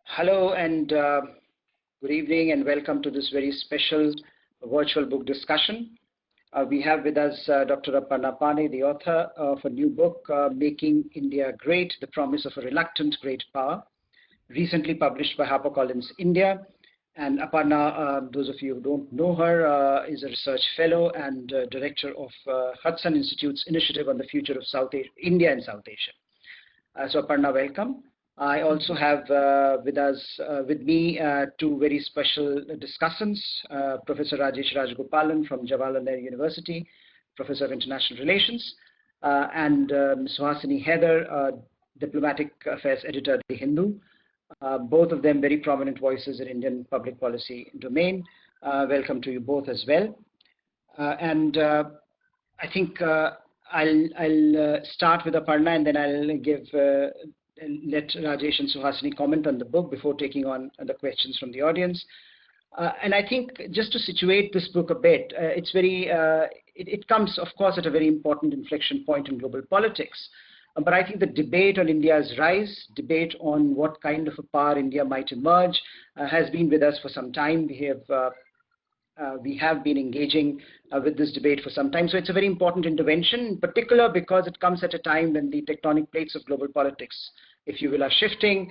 Hello and good evening and welcome to this very special virtual book discussion. We have with us Dr. Aparna Pande, the author of a new book, Making India Great, The Promise of a Reluctant Great Power, recently published by HarperCollins India. And Aparna, those of you who don't know her, is a research fellow and director of Hudson Institute's Initiative on the Future of India and South Asia. So Aparna, welcome. I also have with me two very special discussants, Professor Rajesh Rajgopalan from Jawaharlal Nehru University, Professor of International Relations, and Suhasini Heather, Diplomatic Affairs Editor at The Hindu. Both of them very prominent voices in Indian public policy domain. Welcome to you both as well. I think I'll start with Aparna and then I'll let Rajesh and Suhasini comment on the book before taking on the questions from the audience. And I think just to situate this book a bit, it comes, of course, at a very important inflection point in global politics. But I think the debate on India's rise, debate on what kind of a power India might emerge, has been with us for some time. We have been engaging with this debate for some time. So it's a very important intervention, in particular because it comes at a time when the tectonic plates of global politics, if you will, are shifting.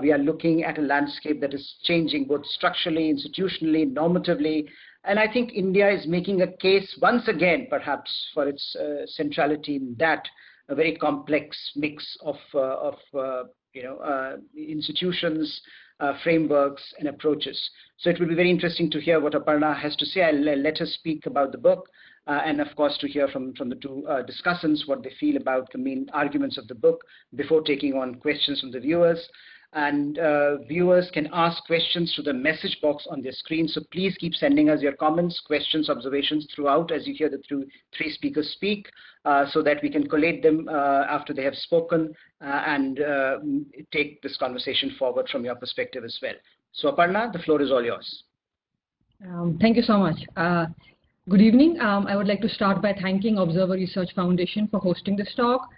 We are looking at a landscape that is changing both structurally, institutionally, normatively. And I think India is making a case once again, perhaps, for its centrality in that, a very complex mix of institutions, frameworks and approaches. So it will be very interesting to hear what Aparna has to say. I'll let her speak about the book and of course to hear from the two discussants what they feel about the main arguments of the book before taking on questions from the viewers. And viewers can ask questions through the message box on their screen. So please keep sending us your comments, questions, observations throughout as you hear the three speakers speak, so that we can collate them after they have spoken and take this conversation forward from your perspective as well. So Aparna, the floor is all yours. Thank you so much. Good evening. I would like to start by thanking Observer Research Foundation for hosting this talk.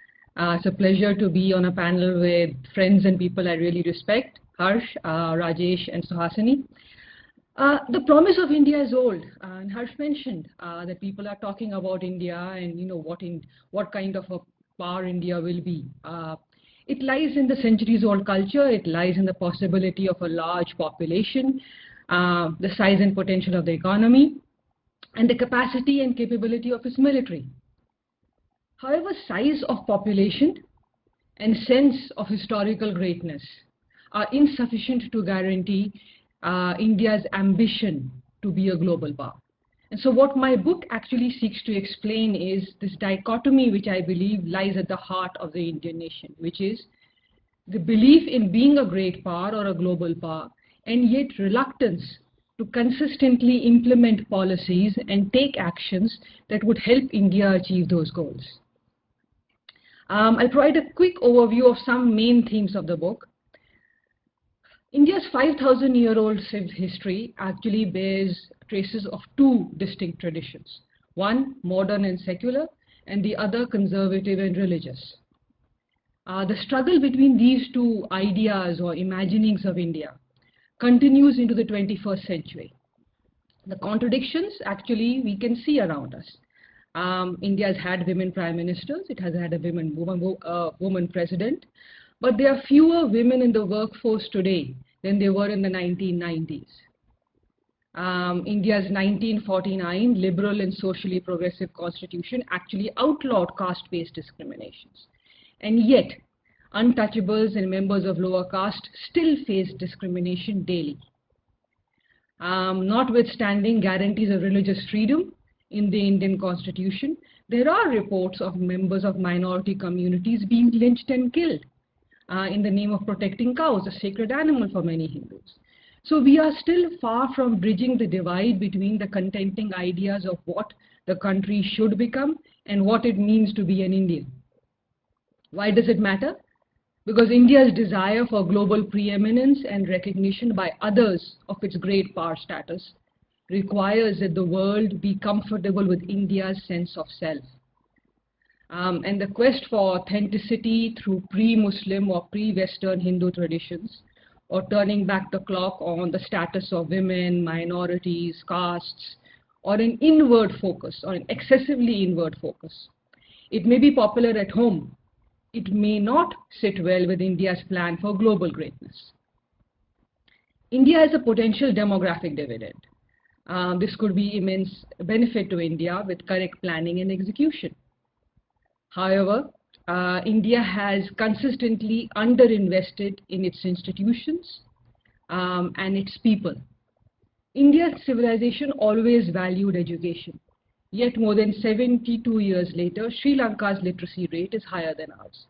It's a pleasure to be on a panel with friends and people I really respect, Harsh, Rajesh and Suhasini. The promise of India is old, and Harsh mentioned that people are talking about India and what kind of a power India will be. It lies in the centuries-old culture. It lies in the possibility of a large population, the size and potential of the economy, and the capacity and capability of its military. However, size of population and sense of historical greatness are insufficient to guarantee India's ambition to be a global power. And so what my book actually seeks to explain is this dichotomy which I believe lies at the heart of the Indian nation, which is the belief in being a great power or a global power, and yet reluctance to consistently implement policies and take actions that would help India achieve those goals. I'll provide a quick overview of some main themes of the book. India's 5,000-year-old history actually bears traces of two distinct traditions. One, modern and secular, and the other, conservative and religious. The struggle between these two ideas or imaginings of India continues into the 21st century. The contradictions actually we can see around us. India has had women prime ministers, it has had a woman president, but there are fewer women in the workforce today than there were in the 1990s. India's 1949 liberal and socially progressive constitution actually outlawed caste-based discriminations. And yet, untouchables and members of lower caste still face discrimination daily. Notwithstanding guarantees of religious freedom in the Indian constitution, there are reports of members of minority communities being lynched and killed in the name of protecting cows, a sacred animal for many Hindus. So we are still far from bridging the divide between the contending ideas of what the country should become and what it means to be an Indian. Why does it matter? Because India's desire for global preeminence and recognition by others of its great power status requires that the world be comfortable with India's sense of self. And the quest for authenticity through pre-Muslim or pre-Western Hindu traditions or turning back the clock on the status of women, minorities, castes, or an inward focus, or an excessively inward focus. It may be popular at home. It may not sit well with India's plan for global greatness. India has a potential demographic dividend. This could be immense benefit to India with correct planning and execution. However, India has consistently underinvested in its institutions and its people. India's civilization always valued education. Yet more than 72 years later, Sri Lanka's literacy rate is higher than ours.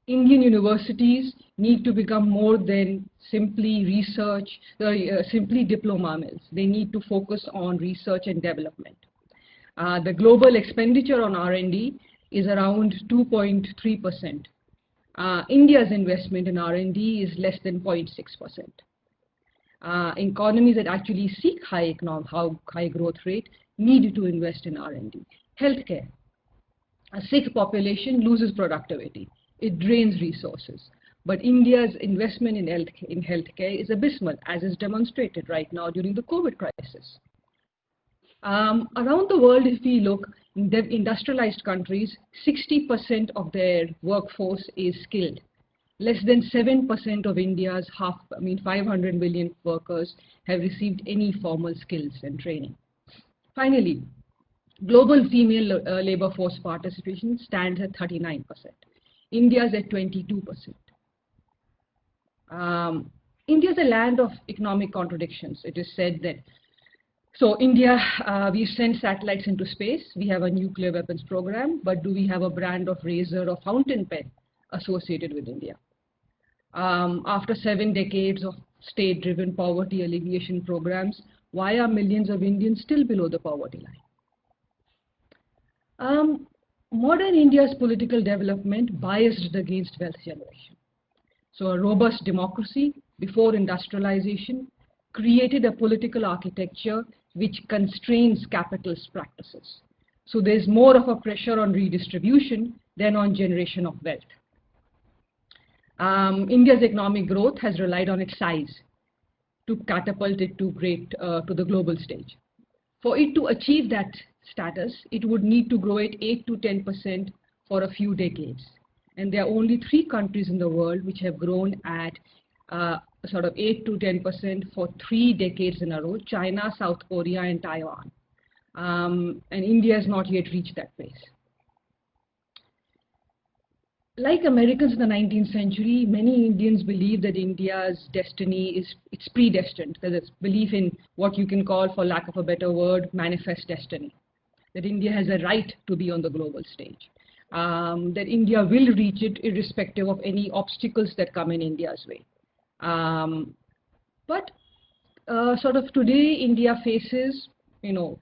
Indian universities need to become more than simply research, simply diploma mills. They need to focus on research and development. The global expenditure on R&D is around 2.3%. India's investment in R&D is less than 0.6%. Economies that actually seek high growth rate need to invest in R&D. Healthcare. A sick population loses productivity. It drains resources. But India's investment in healthcare is abysmal, as is demonstrated right now during the COVID crisis. Around the world, if we look, in industrialized countries, 60% of their workforce is skilled. Less than 7% of India's 500 million workers have received any formal skills and training. Finally, global female labor force participation stands at 39%. India's at 22%. India is a land of economic contradictions. It is said that, so India, we send satellites into space, we have a nuclear weapons program, but do we have a brand of razor or fountain pen associated with India? After 7 decades of state-driven poverty alleviation programs, why are millions of Indians still below the poverty line? Modern India's political development biased against wealth generation. So a robust democracy before industrialization created a political architecture which constrains capitalist practices. So there's more of a pressure on redistribution than on generation of wealth. India's economic growth has relied on its size to catapult it to the global stage. For it to achieve that status, it would need to grow at 8 to 10% for a few decades. And there are only 3 countries in the world which have grown at sort of 8 to 10% for 3 decades in a row: China, South Korea, and Taiwan. And India has not yet reached that pace. Like Americans in the 19th century, many Indians believe that India's destiny it's predestined. There's a belief in what you can call, for lack of a better word, manifest destiny. That India has a right to be on the global stage. That India will reach it irrespective of any obstacles that come in India's way. But sort of today, India faces,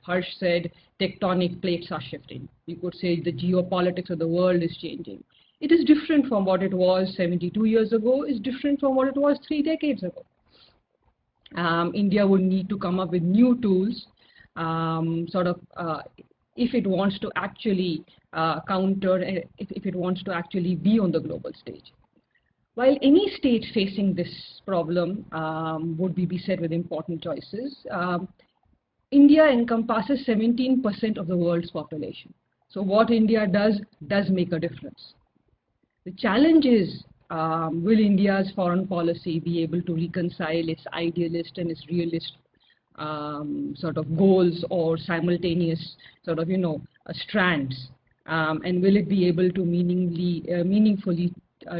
Harsh said, tectonic plates are shifting. You could say the geopolitics of the world is changing. It is different from what it was 72 years ago. It's different from what it was 3 decades ago. India would need to come up with new tools, if it wants to actually if it wants to actually be on the global stage. While any state facing this problem would be beset with important choices, India encompasses 17% of the world's population. So what India does make a difference. The challenge is, will India's foreign policy be able to reconcile its idealist and its realist sort of goals or simultaneous sort of, strands? And will it be able to meaningfully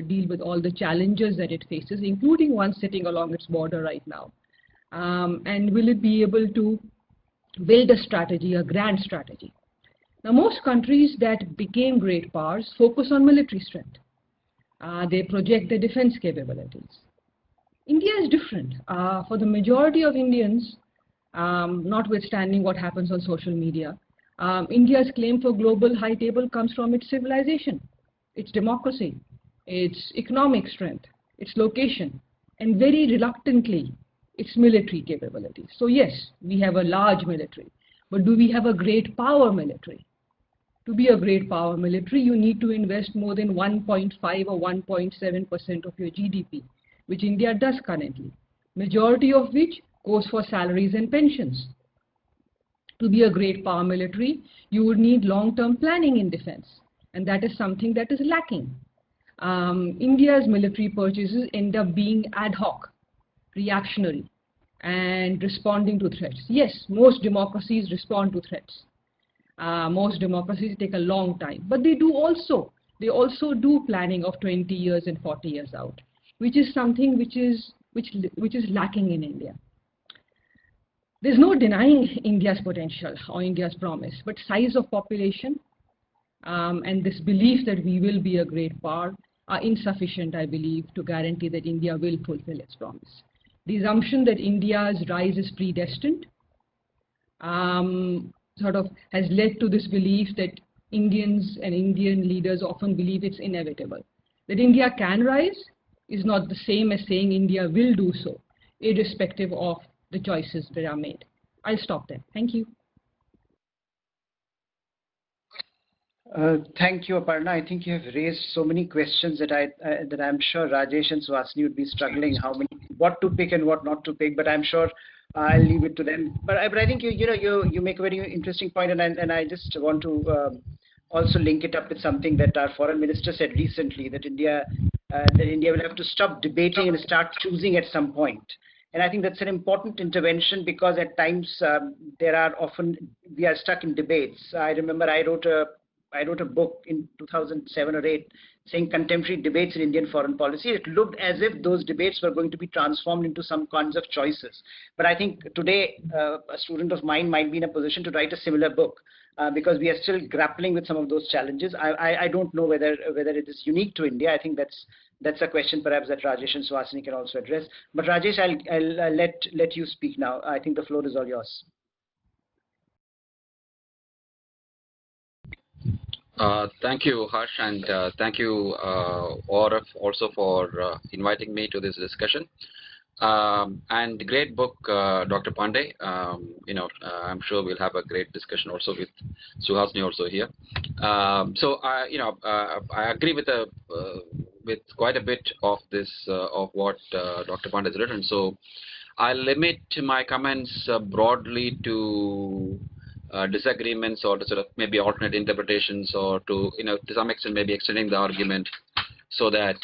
deal with all the challenges that it faces, including one sitting along its border right now? And will it be able to build a strategy, a grand strategy? Now, most countries that became great powers focus on military strength. They project their defense capabilities. India is different. For the majority of Indians, notwithstanding what happens on social media, India's claim for global high table comes from its civilization, its democracy, its economic strength, its location, and very reluctantly, its military capabilities. So yes, we have a large military, but do we have a great power military? To be a great power military, you need to invest more than 1.5 or 1.7% of your GDP, which India does currently, majority of which goes for salaries and pensions. To be a great power military, you would need long-term planning in defense, and that is something that is lacking. India's military purchases end up being ad hoc, reactionary, and responding to threats. Yes, most democracies respond to threats. Most democracies take a long time, but they also do planning of 20 years and 40 years out, which is something which is lacking in India. There's no denying India's potential or India's promise, but size of population and this belief that we will be a great power are insufficient, I believe, to guarantee that India will fulfill its promise. The assumption that India's rise is predestined sort of has led to this belief that Indians and Indian leaders often believe it's inevitable. That India can rise is not the same as saying India will do so, irrespective of the choices that are made. I'll stop there. Thank you. Thank you, Aparna. I think you have raised so many questions that I'm sure Rajesh and Suhasini would be struggling what to pick and what not to pick. But I'm sure I'll leave it to them. But I think you make a very interesting point, and I just want to also link it up with something that our foreign minister said recently, that India will have to stop debating and start choosing at some point. And I think that's an important intervention, because at times we are stuck in debates. I remember I wrote a book in 2007 or 8 saying contemporary debates in Indian foreign policy. It looked as if those debates were going to be transformed into some kinds of choices. But I think today a student of mine might be in a position to write a similar book because we are still grappling with some of those challenges. I don't know whether it is unique to India. I think that's a question perhaps that Rajesh and Suhasini can also address. But Rajesh, I'll let you speak now. I think the floor is all yours. Thank you, Harsh, and thank you, Aurav, also for inviting me to this discussion. And great book, Dr. Pande. I'm sure we'll have a great discussion also with Suhasini also here. So I agree with quite a bit of this of what Dr. Pande has written. So I'll limit my comments broadly to disagreements or to sort of maybe alternate interpretations, or to some extent maybe extending the argument, so that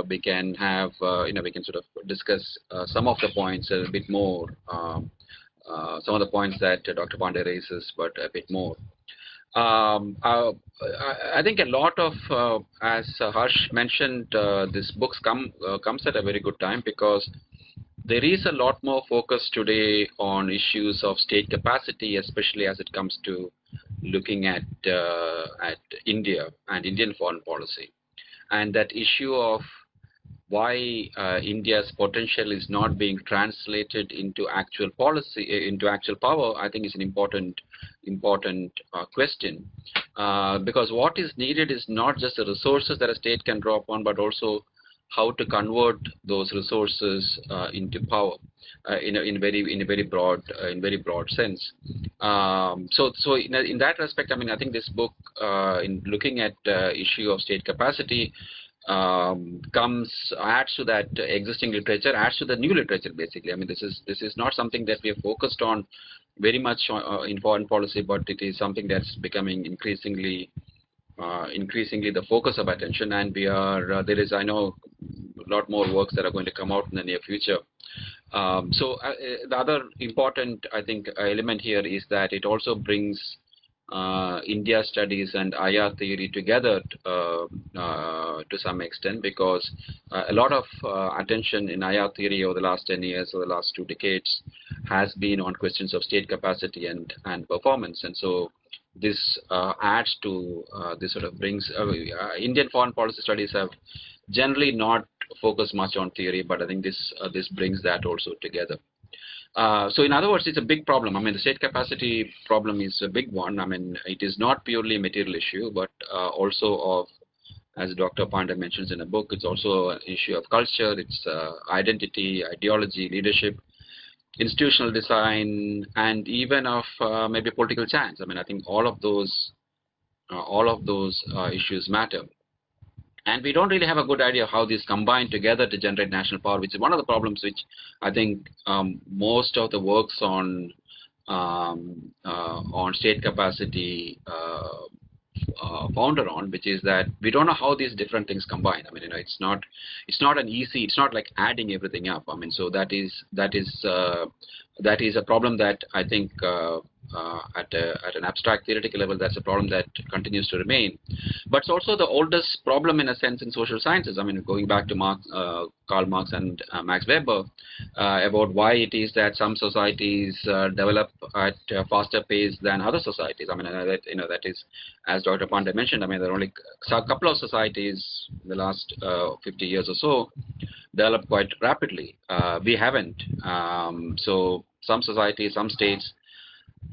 we can have we can sort of discuss some of the points a bit more, some of the points that Dr. Pande raises, but a bit more. I think a lot of, as Harsh mentioned, this book comes at a very good time, because there is a lot more focus today on issues of state capacity, especially as it comes to looking at India and Indian foreign policy. And that issue of why India's potential is not being translated into actual policy, into actual power, I think is an important question. Because what is needed is not just the resources that a state can draw upon, but also how to convert those resources into power in a very broad sense. So in that respect, I mean, I think this book, in looking at issue of state capacity, adds to that existing literature, adds to the new literature. Basically, I mean, this is not something that we have focused on very much in foreign policy, but it is something that's becoming increasingly the focus of attention, and there is, I know, a lot more works that are going to come out in the near future. So the other important, I think, element here is that it also brings India studies and IR theory together to some extent, because a lot of attention in IR theory over the last 10 years or the last 2 decades has been on questions of state capacity and performance. And so this adds to this sort of brings Indian foreign policy studies have generally not focused much on theory, but I think this brings that also together. So in other words, it's a big problem. I mean, the state capacity problem is a big one. I mean, it is not purely a material issue, but also of, as Dr. Pande mentions in the book, it's also an issue of culture, it's identity, ideology, leadership, institutional design, and even of maybe political chance. I mean, I think all of those all of those issues matter. And we don't really have a good idea of how these combine together to generate national power, which is one of the problems which I think most of the works on state capacity founder on, which is that we don't know how these different things combine. I mean, it's not an easy. It's not like adding everything up. I mean, so that is a problem that I think at an abstract theoretical level, that's a problem that continues to remain. But it's also the oldest problem in a sense in social sciences. I mean, going back to Karl Marx and Max Weber about why it is that some societies develop at a faster pace than other societies. I mean, that is, as Dr. Pande mentioned. I mean, there are only a couple of societies in the last 50 years or so developed quite rapidly. We haven't. So some societies, some states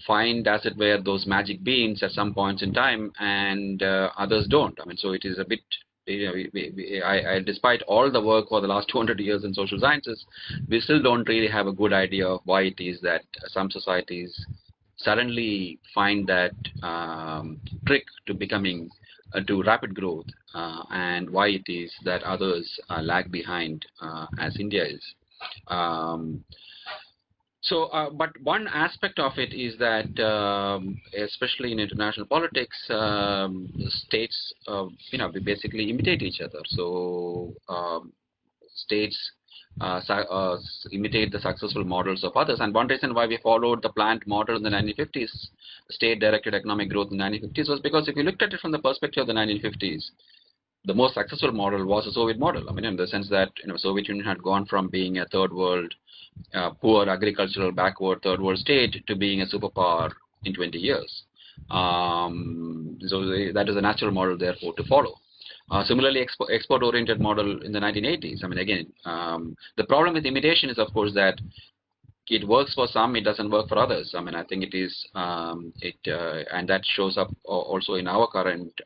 find, as it were, those magic beans at some points in time, and others don't. I mean, so it is a bit, despite all the work for the last 200 years in social sciences, we still don't really have a good idea of why it is that some societies suddenly find that trick to becoming to rapid growth, and why it is that others lag behind, as India is. But one aspect of it is that, especially in international politics, states, we basically imitate each other. So states imitate the successful models of others. And one reason why we followed the planned model in the 1950s, state-directed economic growth in the 1950s, was because if you looked at it from the perspective of the 1950s, the most successful model was a Soviet model. I mean, in the sense that Soviet Union had gone from being a third world, poor agricultural backward third world state to being a superpower in 20 years. So that is a natural model, therefore, to follow. Similarly, export-oriented model in the 1980s. I mean, again, the problem with imitation is, of course, that it works for some, it doesn't work for others. I mean, I think it is, and that shows up also in our current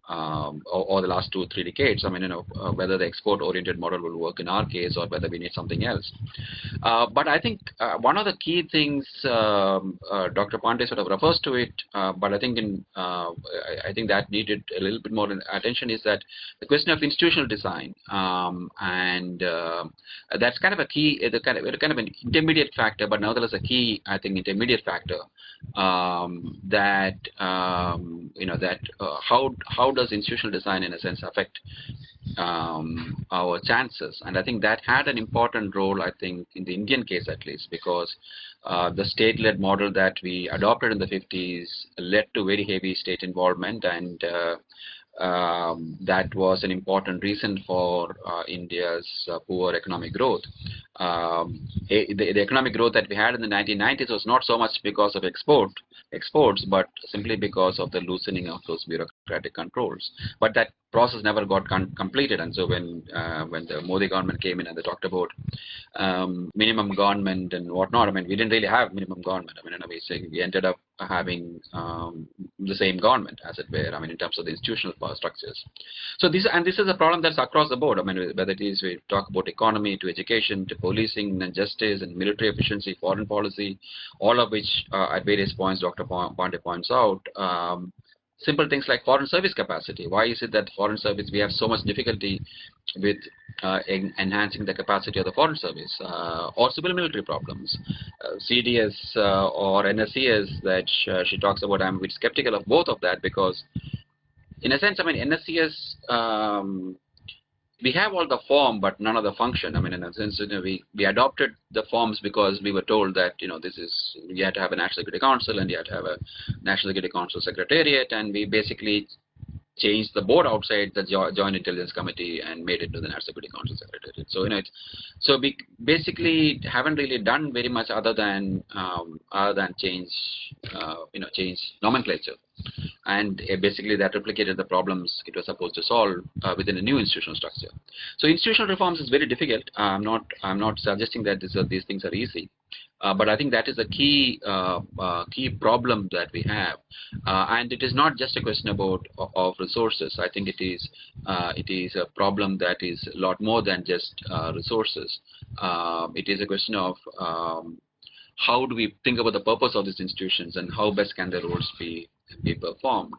or the last 2 or 3 decades. I mean, whether the export-oriented model will work in our case or whether we need something else. But I think one of the key things, Dr. Pande sort of refers to it, but I think I think that needed a little bit more attention, is that the question of institutional design, and that's kind of a key, kind of an intermediate factor, but nevertheless a key, I think, intermediate factor, that how does institutional design in a sense affect our chances? And I think that had an important role, I think, in the Indian case at least, because the state-led model that we adopted in the 50s led to very heavy state involvement, and that was an important reason for India's poor economic growth. The economic growth that we had in the 1990s was not so much because of exports, but simply because of the loosening of those bureaucratic controls. But that process never got completed, and so when the Modi government came in and they talked about minimum government and whatnot, I mean, we didn't really have minimum government. I mean, we ended up having the same government, as it were. I mean, in terms of the institutional power structures. So this is a problem that's across the board. I mean, whether it is we talk about economy to education to policing and justice and military efficiency, foreign policy, all of which at various points Dr. Pande points out. Simple things like foreign service capacity. Why is it that foreign service, we have so much difficulty with enhancing the capacity of the foreign service, or civil military problems? CDS or NSCS that she talks about, I'm a bit skeptical of both of that, because in a sense, I mean, NSCS, we have all the form, but none of the function. I mean, in a sense, we adopted the forms because we were told that, you had to have a National Security Council and you had to have a National Security Council Secretariat, and we basically changed the board outside the Joint Intelligence Committee and made it to the National Security Council Secretariat. So, so we basically haven't really done very much other than change, change nomenclature. And basically that replicated the problems it was supposed to solve within a new institutional structure. So institutional reforms is very difficult. I'm not suggesting that these things are easy, but I think that is a key problem that we have, and it is not just a question of resources. I think it is a problem that is a lot more than just resources. It is a question of how do we think about the purpose of these institutions and how best can their roles be be performed.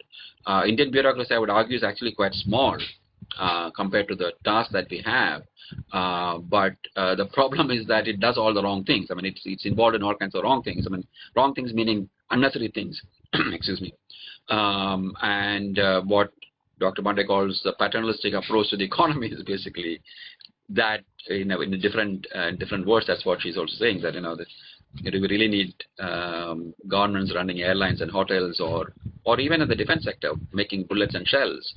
Indian bureaucracy, I would argue, is actually quite small compared to the task that we have. But the problem is that it does all the wrong things. I mean, it's involved in all kinds of wrong things. I mean, wrong things meaning unnecessary things. Excuse me. What Dr. Pande calls the paternalistic approach to the economy is basically that, in different words. That's what she's also saying, that that we really need governments running airlines and hotels, or even in the defense sector making bullets and shells.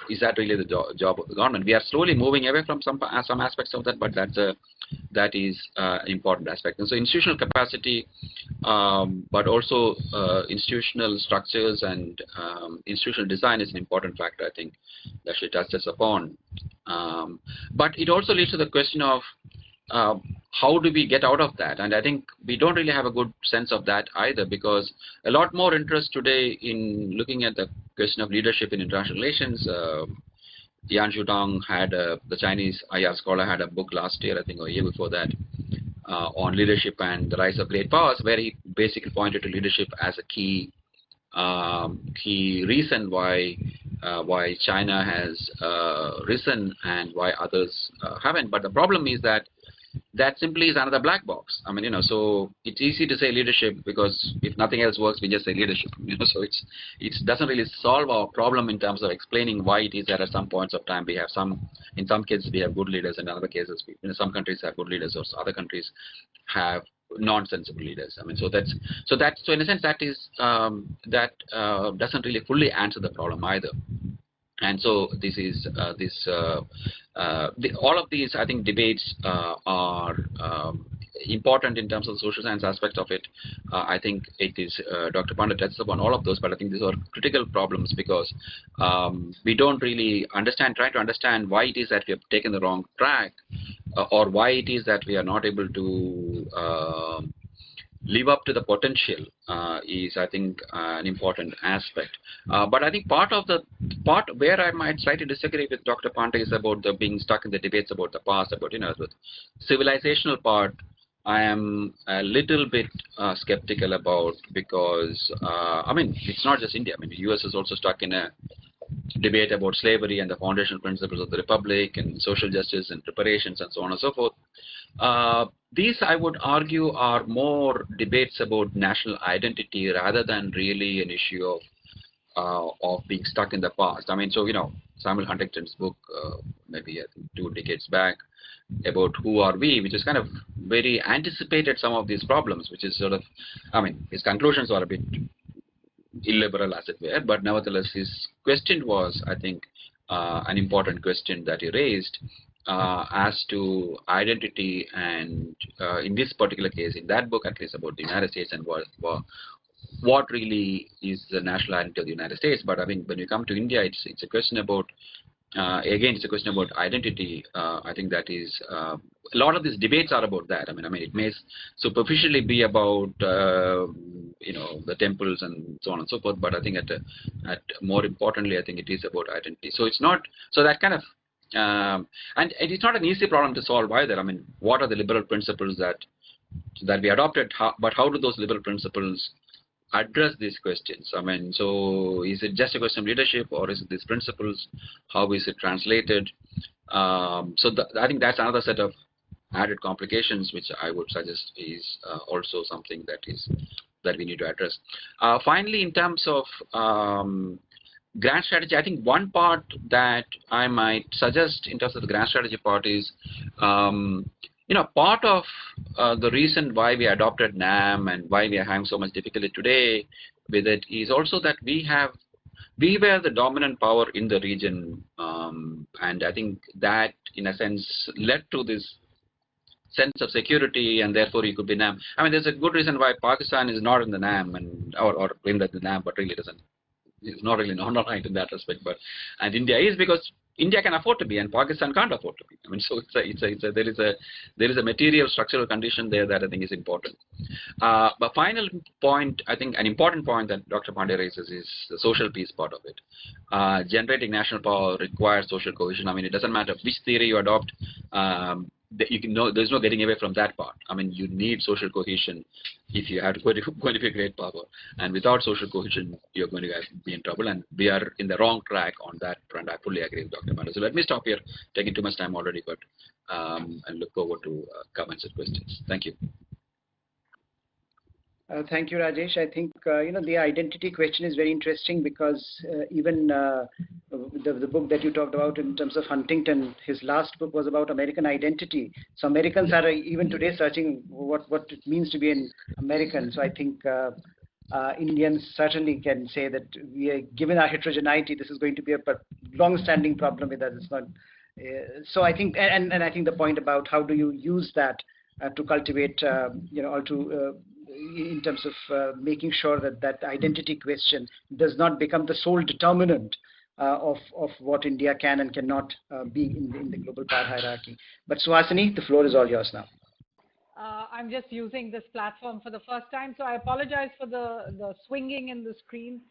Is that really the job of the government? We are slowly moving away from some aspects of that, but that is an important aspect. And so institutional capacity, but also institutional structures and institutional design is an important factor, I think, that she touches upon. But it also leads to the question of how do we get out of that? And I think we don't really have a good sense of that either, because a lot more interest today in looking at the question of leadership in international relations. Yan Zhutong the Chinese IR scholar, had a book last year, I think, or a year before that, on leadership and the rise of great powers, where he basically pointed to leadership as a key reason why China has risen and why others haven't. But the problem is that simply is another black box. I mean, so it's easy to say leadership because if nothing else works, we just say leadership. So it doesn't really solve our problem in terms of explaining why it is that at some points of time we have in some cases we have good leaders, and in other cases some countries have good leaders, or other countries have nonsensical leaders. I mean, so in a sense that doesn't really fully answer the problem either. And so this is all of these, I think, debates are important in terms of the social science aspect of it. I think it is Dr. Pande touches upon all of those, but I think these are critical problems because we don't really try to understand why it is that we have taken the wrong track, or why it is that we are not able to live up to the potential is, I think, an important aspect. But I think part where I might slightly disagree with Dr. Pande is about the being stuck in the debates about the past, about the civilizational part. I am a little bit skeptical about, because I mean, it's not just India. I mean, the US is also stuck in a debate about slavery and the foundational principles of the republic and social justice and reparations and so on and so forth. These, I would argue, are more debates about national identity rather than really an issue of being stuck in the past. I mean, so Samuel Huntington's book, maybe I think 2 decades back, about Who Are We, which is kind of very anticipated some of these problems, which is sort of, I mean, his conclusions are a bit illiberal, as it were, but nevertheless his question was, I think, an important question that he raised as to identity, and in this particular case, in that book at least, about the United States and what really is the national identity of the United States. But I think when you come to India, it's a question about again, it's a question about identity. I think that is a lot of these debates are about that. I mean, it may superficially be about the temples and so on and so forth, but I think at more importantly, I think it is about identity. So it's not that kind of and it's not an easy problem to solve either. I mean, what are the liberal principles that we adopted? But how do those liberal principles address these questions? I mean, so is it just a question of leadership, or is it these principles? How is it translated? I think that's another set of added complications, which I would suggest is also something that we need to address. Finally, in terms of grand strategy, I think one part that I might suggest in terms of the grand strategy part is, part of the reason why we adopted NAM and why we are having so much difficulty today with it is also that we were the dominant power in the region, and I think that in a sense led to this sense of security, and therefore you could be NAM. I mean, there's a good reason why Pakistan is not in the NAM or in the NAM, but really doesn't. It's not really not right in that respect, and India is, because India can afford to be and Pakistan can't afford to be. I mean, so there is a material structural condition there that I think is important. But final point, I think an important point that Dr. Pande raises is the social piece part of it. Generating national power requires social cohesion. I mean, it doesn't matter which theory you adopt. there's no getting away from that part. I mean, you need social cohesion if you are going to be a great power. And without social cohesion, you're going to be in trouble. And we are in the wrong track on that front. I fully agree with Dr. Pande. So let me stop here. Taking too much time already, but and look forward to comments and questions. Thank you. Thank you, Rajesh. I think the identity question is very interesting because even the book that you talked about in terms of Huntington, his last book was about American identity. So Americans are even today searching what it means to be an American. So I think Indians certainly can say that we are, given our heterogeneity, this is going to be a long-standing problem with us. It's not. So I think, and I think the point about how do you use that to cultivate, or to in terms of making sure that identity question does not become the sole determinant of what India can and cannot be in the global power hierarchy. But Suhasini, the floor is all yours now. I'm just using this platform for the first time, so I apologize for the swinging in the screen.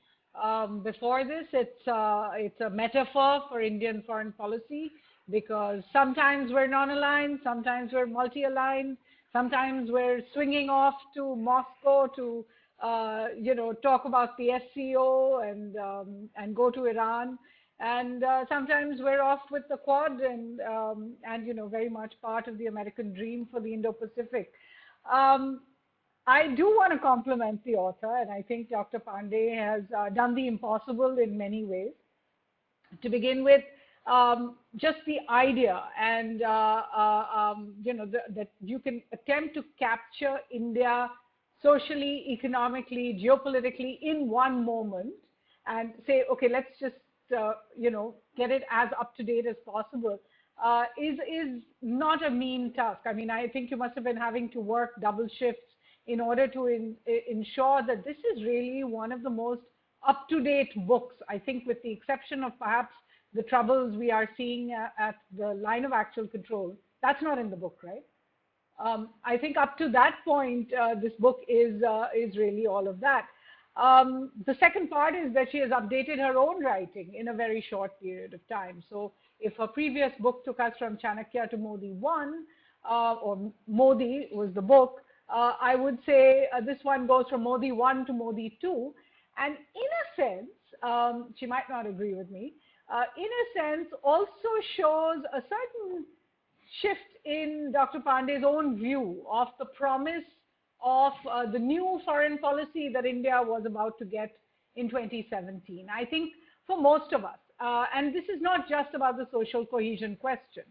Before this, it's a metaphor for Indian foreign policy, because sometimes we're non-aligned, sometimes we're multi-aligned, sometimes we're swinging off to Moscow to talk about the SCO and go to Iran, and sometimes we're off with the Quad and very much part of the American dream for the Indo-Pacific. I do want to compliment the author, and I think Dr. Pande has done the impossible in many ways. To begin with, just the idea and that you can attempt to capture India socially, economically, geopolitically in one moment and say, okay, let's just get it as up to date as possible is not a mean task. I mean, I think you must have been having to work double shifts in order to ensure that this is really one of the most up-to-date books. I think, with the exception of perhaps the troubles we are seeing at the line of actual control. That's not in the book, right? I think up to that point, this book is really all of that. The second part is that she has updated her own writing in a very short period of time. So if her previous book took us from Chanakya to Modi 1, or Modi was the book, I would say this one goes from Modi 1 to Modi 2. And in a sense, she might not agree with me, in a sense also shows a certain shift in Dr. Pande's own view of the promise of the new foreign policy that India was about to get in 2017. I think for most of us, and this is not just about the social cohesion question,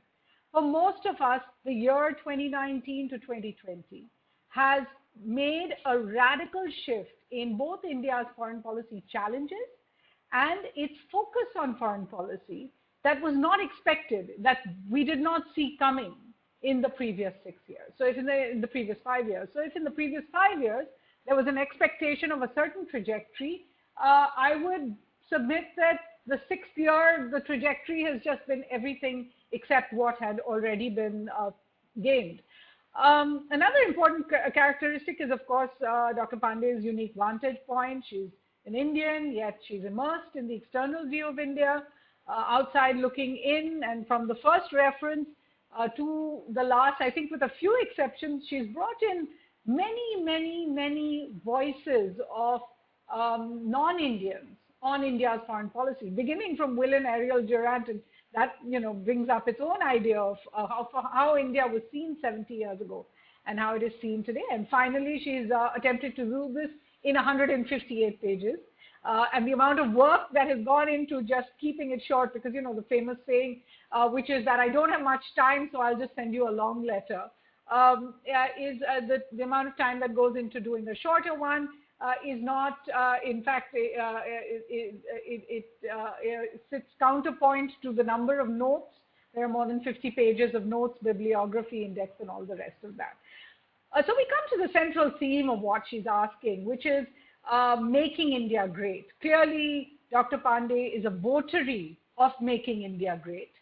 for most of us, the year 2019 to 2020 has made a radical shift in both India's foreign policy challenges and its focus on foreign policy that was not expected, that we did not see coming in the previous 6 years. So if in the previous 5 years. So if in the previous 5 years, there was an expectation of a certain trajectory, I would submit that the 6th year, the trajectory has just been everything except what had already been gained. Another important characteristic is, of course, Dr. Pande's unique vantage point. She's an Indian, yet she's immersed in the external view of India, outside looking in, and from the first reference to the last, I think with a few exceptions, she's brought in many voices of non-Indians on India's foreign policy, beginning from Will and Ariel Durant, and that brings up its own idea of how India was seen 70 years ago and how it is seen today. And finally, she's attempted to do this in 158 pages. And the amount of work that has gone into just keeping it short, because the famous saying, which is that I don't have much time, so I'll just send you a long letter, is the amount of time that goes into doing a shorter one is not, in fact, it sits counterpoint to the number of notes. There are more than 50 pages of notes, bibliography, index, and all the rest of that. So we come to the central theme of what she's asking, which is making India great. Clearly, Dr. Pande is a votary of making India great.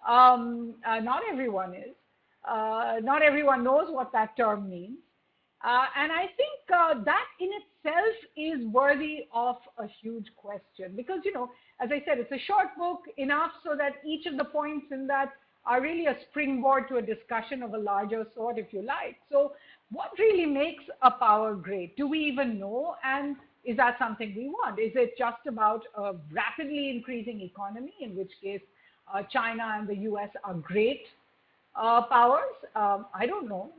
Not everyone is. Not everyone knows what that term means. And I think that in itself is worthy of a huge question because, as I said, it's a short book, enough so that each of the points in that are really a springboard to a discussion of a larger sort, if you like. So what really makes a power great? Do we even know? And is that something we want? Is it just about a rapidly increasing economy, in which case China and the US are great powers? I don't know.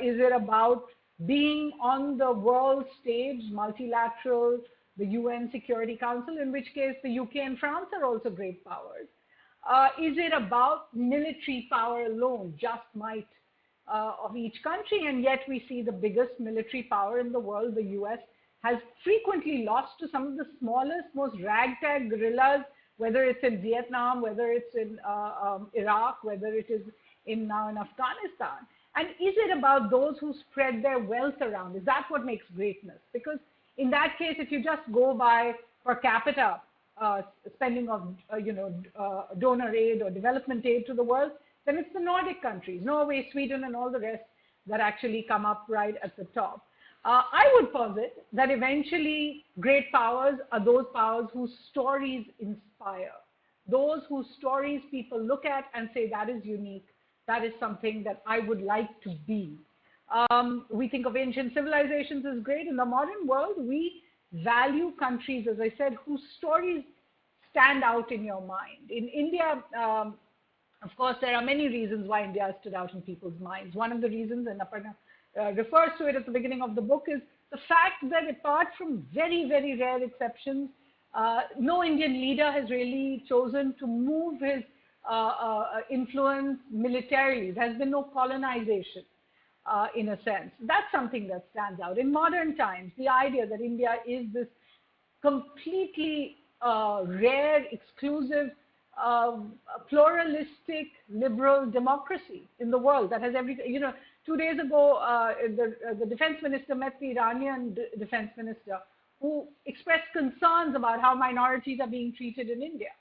Is it about being on the world stage, multilateral, the UN Security Council, in which case the UK and France are also great powers? Is it about military power alone, just might of each country? And yet we see the biggest military power in the world, the US, has frequently lost to some of the smallest, most ragtag guerrillas, whether it's in Vietnam, whether it's in Iraq, whether it is now in Afghanistan. And is it about those who spread their wealth around? Is that what makes greatness? Because in that case, if you just go by per capita spending of donor aid or development aid to the world, then it's the Nordic countries, Norway, Sweden, and all the rest that actually come up right at the top. I would posit that eventually great powers are those powers whose stories inspire, those whose stories people look at and say, that is unique, that is something that I would like to be. We think of ancient civilizations as great. In the modern world, we value countries, as I said, whose stories stand out in your mind. In India, of course, there are many reasons why India has stood out in people's minds. One of the reasons, and Aparna refers to it at the beginning of the book, is the fact that apart from very, very rare exceptions, no Indian leader has really chosen to move his influence militarily. There has been no colonization. In a sense. That's something that stands out. In modern times, the idea that India is this completely rare, exclusive, pluralistic, liberal democracy in the world that has everything. 2 days ago, the defense minister met the Iranian defense minister, who expressed concerns about how minorities are being treated in India.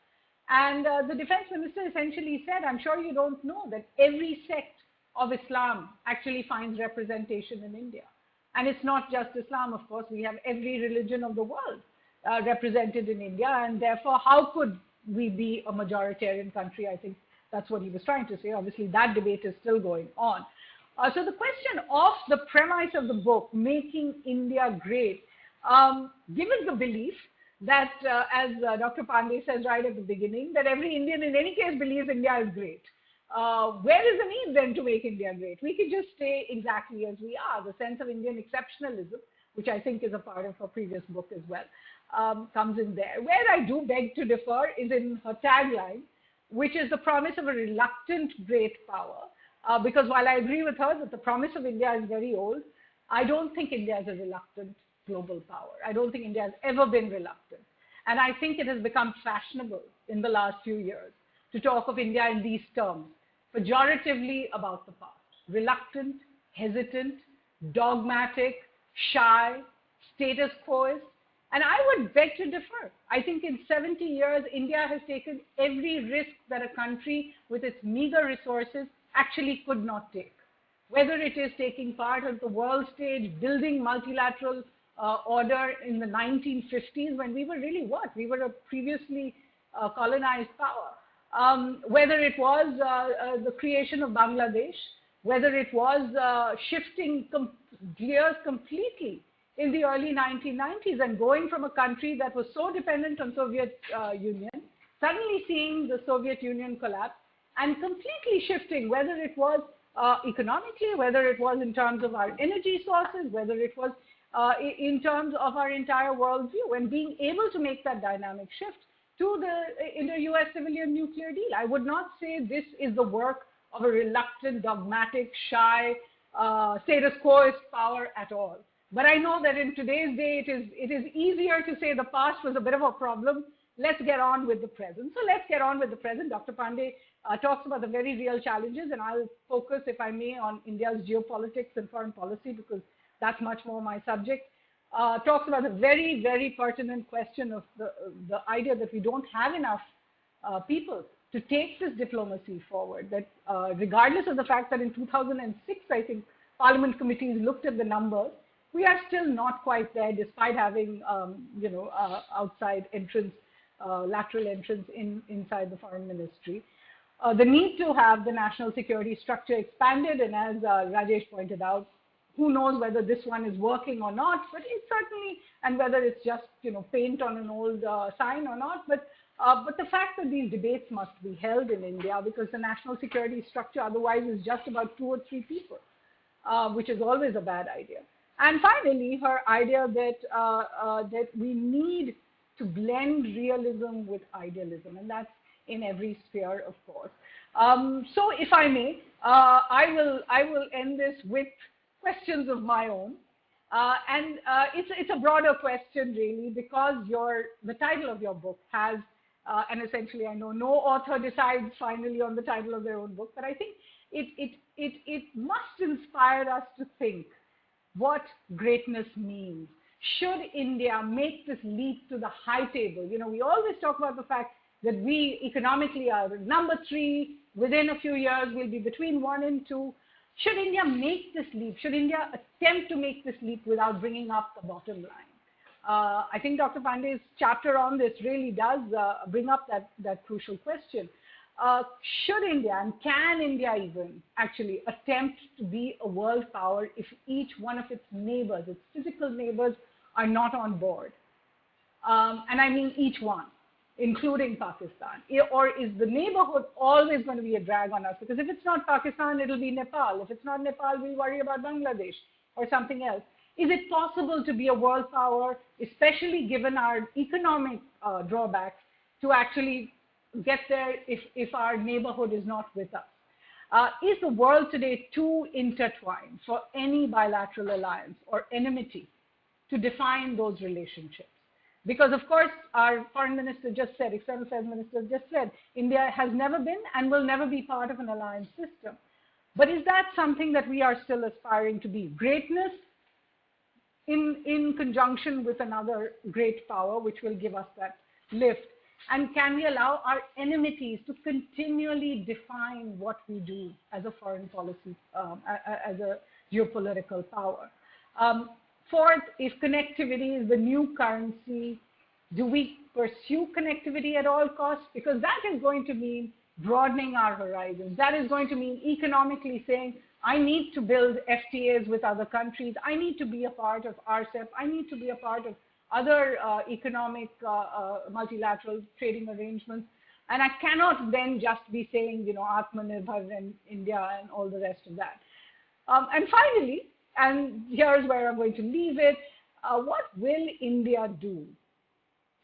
And the defense minister essentially said, I'm sure you don't know that every sect of Islam actually finds representation in India. And it's not just Islam, of course. We have every religion of the world represented in India. And therefore, how could we be a majoritarian country? I think that's what he was trying to say. Obviously, that debate is still going on. So the question of the premise of the book, making India great, given the belief that, as Dr. Pande says right at the beginning, that every Indian in any case believes India is great. Where is the need then to make India great? We could just stay exactly as we are. The sense of Indian exceptionalism, which I think is a part of her previous book as well, comes in there. Where I do beg to differ is in her tagline, which is the promise of a reluctant great power. Because while I agree with her that the promise of India is very old, I don't think India is a reluctant global power. I don't think India has ever been reluctant. And I think it has become fashionable in the last few years to talk of India in these terms, pejoratively about the past. Reluctant, hesitant, dogmatic, shy, status quoist. And I would beg to differ. I think in 70 years, India has taken every risk that a country with its meager resources actually could not take. Whether it is taking part on the world stage, building multilateral order in the 1950s, when we were really what? We were a previously colonized power. Whether it was the creation of Bangladesh, whether it was shifting gears completely in the early 1990s and going from a country that was so dependent on Soviet Union, suddenly seeing the Soviet Union collapse and completely shifting, whether it was economically, whether it was in terms of our energy sources, whether it was in terms of our entire worldview, and being able to make that dynamic shift to the Indo-US civilian nuclear deal. I would not say this is the work of a reluctant, dogmatic, shy, status quoist power at all. But I know that in today's day, it is easier to say the past was a bit of a problem. Let's get on with the present. So let's get on with the present. Dr. Pande talks about the very real challenges, and I'll focus, if I may, on India's geopolitics and foreign policy, because that's much more my subject. Talks about the very, very pertinent question of the idea that we don't have enough people to take this diplomacy forward, that regardless of the fact that in 2006, I think, Parliament committees looked at the numbers, we are still not quite there, despite having, outside entrance, lateral entrance inside the foreign ministry. the need to have the national security structure expanded, and as Rajesh pointed out, who knows whether this one is working or not, but it's certainly, and whether it's just, paint on an old sign or not, but the fact that these debates must be held in India, because the national security structure otherwise is just about 2 or 3 people, which is always a bad idea. And finally, her idea that we need to blend realism with idealism, and that's in every sphere, of course. So if I may, I will end this with questions of my own. And it's a broader question, really, because the title of your book has, and essentially I know no author decides finally on the title of their own book, but I think it must inspire us to think what greatness means. Should India make this leap to the high table? We always talk about the fact that we economically are number 3. Within a few years, we'll be between 1 and 2. Should India make this leap? Should India attempt to make this leap without bringing up the bottom line? I think Dr. Pande's chapter on this really does bring up that crucial question. Should India, and can India even actually attempt to be a world power if each one of its neighbors, its physical neighbors, are not on board? And I mean each one, including Pakistan. Or is the neighborhood always going to be a drag on us? Because if it's not Pakistan, it'll be Nepal. If it's not Nepal, we'll worry about Bangladesh or something else. Is it possible to be a world power, especially given our economic drawbacks, to actually get there if our neighborhood is not with us? Is the world today too intertwined for any bilateral alliance or enmity to define those relationships? Because, of course, our foreign minister just said, external affairs minister just said, India has never been and will never be part of an alliance system. But is that something that we are still aspiring to be? Greatness in conjunction with another great power, which will give us that lift. And can we allow our enmities to continually define what we do as a foreign policy, as a geopolitical power? Fourth, if connectivity is the new currency, do we pursue connectivity at all costs? Because that is going to mean broadening our horizons. That is going to mean economically saying, I need to build FTAs with other countries. I need to be a part of RCEP. I need to be a part of other economic multilateral trading arrangements. And I cannot then just be saying, Atmanirbhar in India and all the rest of that. And finally, and here's where I'm going to leave it, what will India do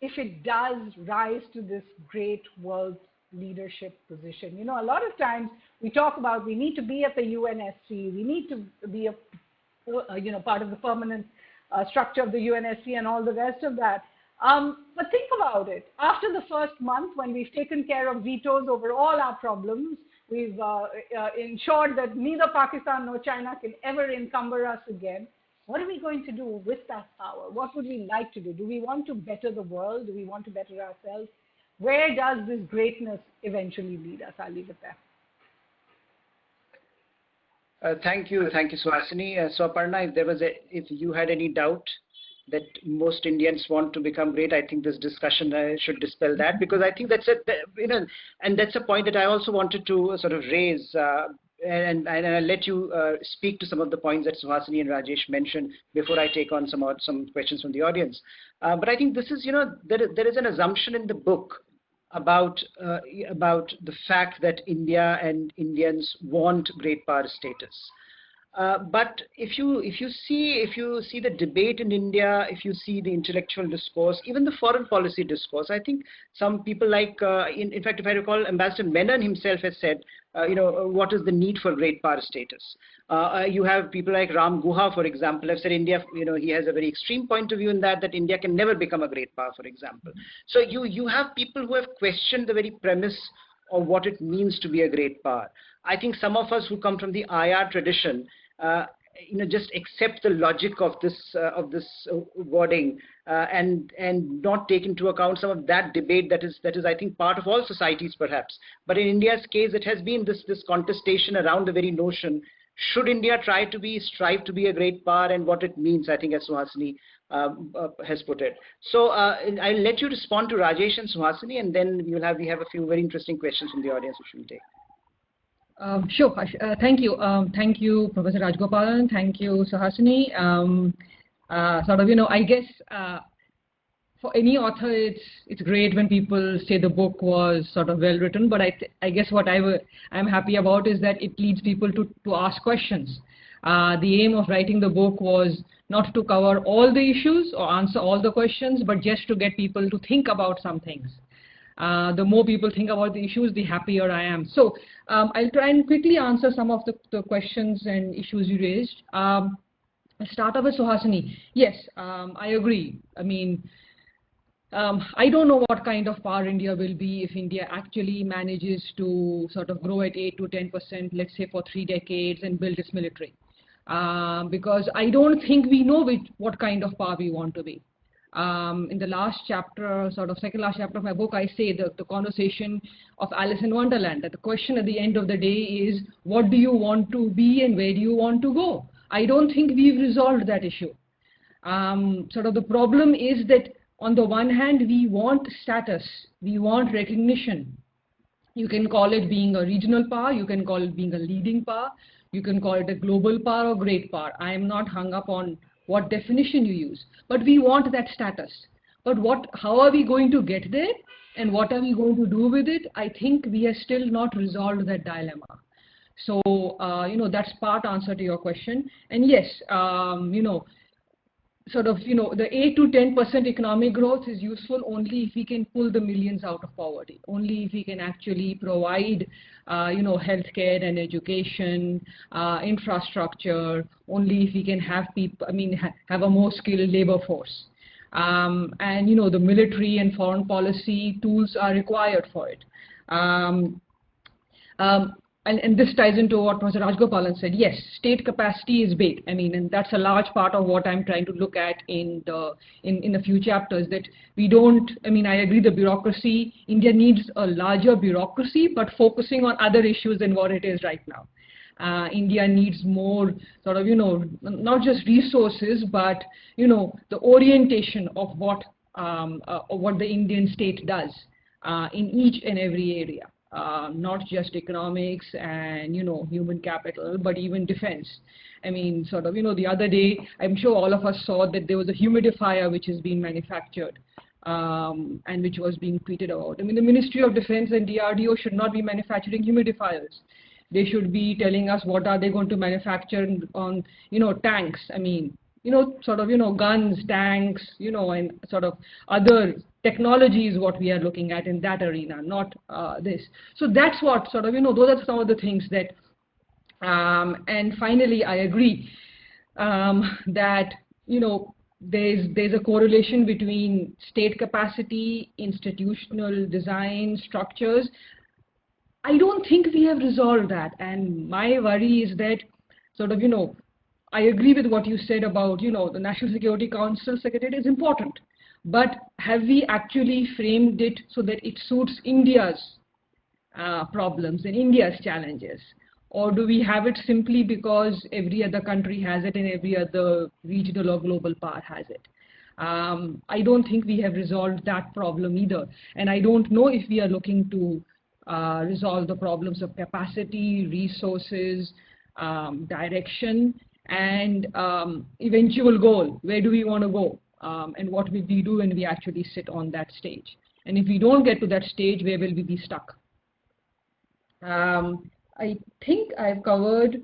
if it does rise to this great world leadership position? A lot of times we talk about we need to be at the UNSC, we need to be a part of the permanent structure of the UNSC and all the rest of that. But think about it. After the first month, when we've taken care of vetoes over all our problems, we've ensured that neither Pakistan nor China can ever encumber us again. What are we going to do with that power? What would we like to do? Do we want to better the world? Do we want to better ourselves? Where does this greatness eventually lead us? I'll leave it there. Thank you, Suhasini. So Aparna, if you had any doubt that most Indians want to become great, I think this discussion should dispel that, because I think that's and that's a point that I also wanted to sort of raise, and I'll let you speak to some of the points that Suhasini and Rajesh mentioned before I take on some questions from the audience. But I think this is, there is an assumption in the book about the fact that India and Indians want great power status. But if you see the debate in India, if you see the intellectual discourse, even the foreign policy discourse, I think some people like, in fact, if I recall, Ambassador Menon himself has said, what is the need for great power status? You have people like Ram Guha, for example, have said India, he has a very extreme point of view in that India can never become a great power, for example. So you have people who have questioned the very premise of what it means to be a great power. I think some of us who come from the IR tradition, just accept the logic of this wording and not take into account some of that debate that is I think part of all societies perhaps. But in India's case, it has been this contestation around the very notion: should India strive to be a great power, and what it means, I think, as Suhasini has put it. So I'll let you respond to Rajesh and Suhasini, and then we have a few very interesting questions from the audience which we'll take. Sure, Harsh. Thank you. Thank you, Professor Rajgopalan. Thank you, Suhasini. I guess for any author, it's great when people say the book was sort of well written. But I guess what I'm happy about is that it leads people to ask questions. The aim of writing the book was not to cover all the issues or answer all the questions, but just to get people to think about some things. The more people think about the issues, the happier I am. So I'll try and quickly answer some of the questions and issues you raised. I'll start off with Suhasini. Yes, I agree. I mean, I don't know what kind of power India will be if India actually manages to sort of grow at 8 to 10%, let's say for 3 decades, and build its military. Because I don't think we know what kind of power we want to be. In the last chapter, sort of second last chapter of my book, I say the conversation of Alice in Wonderland, that the question at the end of the day is, what do you want to be and where do you want to go? I don't think we've resolved that issue. Sort of the problem is that on the one hand, we want status, we want recognition. You can call it being a regional power, you can call it being a leading power, you can call it a global power or great power. I am not hung up on what definition you use, but we want that status. But how are we going to get there, and what are we going to do with it? I think we have still not resolved that dilemma. So, that's part answer to your question. And yes, the 8 to 10% economic growth is useful only if we can pull the millions out of poverty, only if we can actually provide, healthcare and education, infrastructure, only if we can have people, have a more skilled labor force. And, the military and foreign policy tools are required for it. And this ties into what Professor Rajgopalan said. Yes, state capacity is big. And that's a large part of what I'm trying to look at in a few chapters, that we don't, I agree the bureaucracy, India needs a larger bureaucracy, but focusing on other issues than what it is right now. India needs more sort of, not just resources, but, the orientation of what the Indian state does in each and every area. Not just economics and, human capital, but even defense. The other day, I'm sure all of us saw that there was a humidifier which is being manufactured and which was being tweeted about. The Ministry of Defense and DRDO should not be manufacturing humidifiers. They should be telling us what are they going to manufacture on, tanks. Guns, tanks, and sort of other technology is what we are looking at in that arena, not this. So that's what those are some of the things that, and finally, I agree that, there's a correlation between state capacity, institutional design, structures. I don't think we have resolved that. And my worry is that I agree with what you said about, the National Security Council Secretariat is important, but have we actually framed it so that it suits India's problems and India's challenges? Or do we have it simply because every other country has it and every other regional or global power has it? I don't think we have resolved that problem either. And I don't know if we are looking to resolve the problems of capacity, resources, direction, and eventual goal. Where do we want to go? And what will we do when we actually sit on that stage? And if we don't get to that stage, where will we be stuck? I think I've covered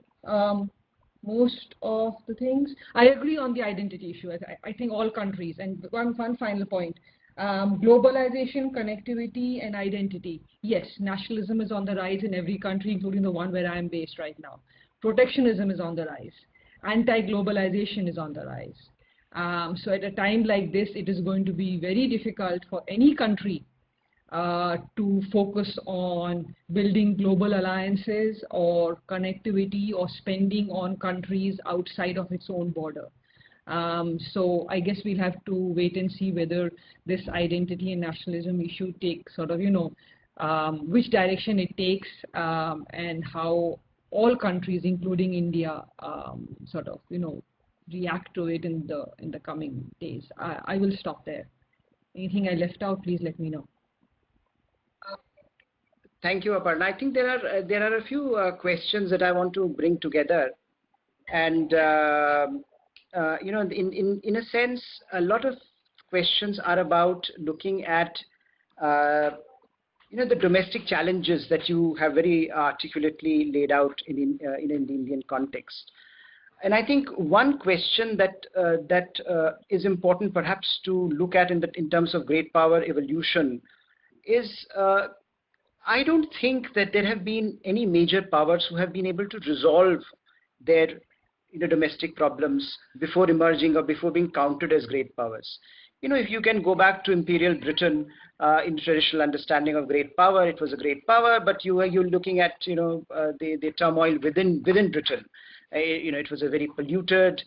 most of the things. I agree on the identity issue. I think all countries, and one final point, globalization, connectivity, and identity. Yes, nationalism is on the rise in every country, including the one where I am based right now. Protectionism is on the rise. Anti-globalization is on the rise. So at a time like this, it is going to be very difficult for any country to focus on building global alliances or connectivity or spending on countries outside of its own border. So I guess we'll have to wait and see whether this identity and nationalism issue takes which direction it takes, and how all countries, including India, react to it in the coming days. I will stop there. Anything I left out, please let me know. Thank you, Aparna. I think there are a few questions that I want to bring together, and you know, in a sense, a lot of questions are about looking at you know, the domestic challenges that you have very articulately laid out in the Indian context. And I think one question that is important perhaps to look at in terms of great power evolution is I don't think that there have been any major powers who have been able to resolve their domestic problems before emerging or before being counted as great powers. You know, if you can go back to Imperial Britain, in traditional understanding of great power, it was a great power, but you're looking at the turmoil within Britain. You know, it was a very polluted,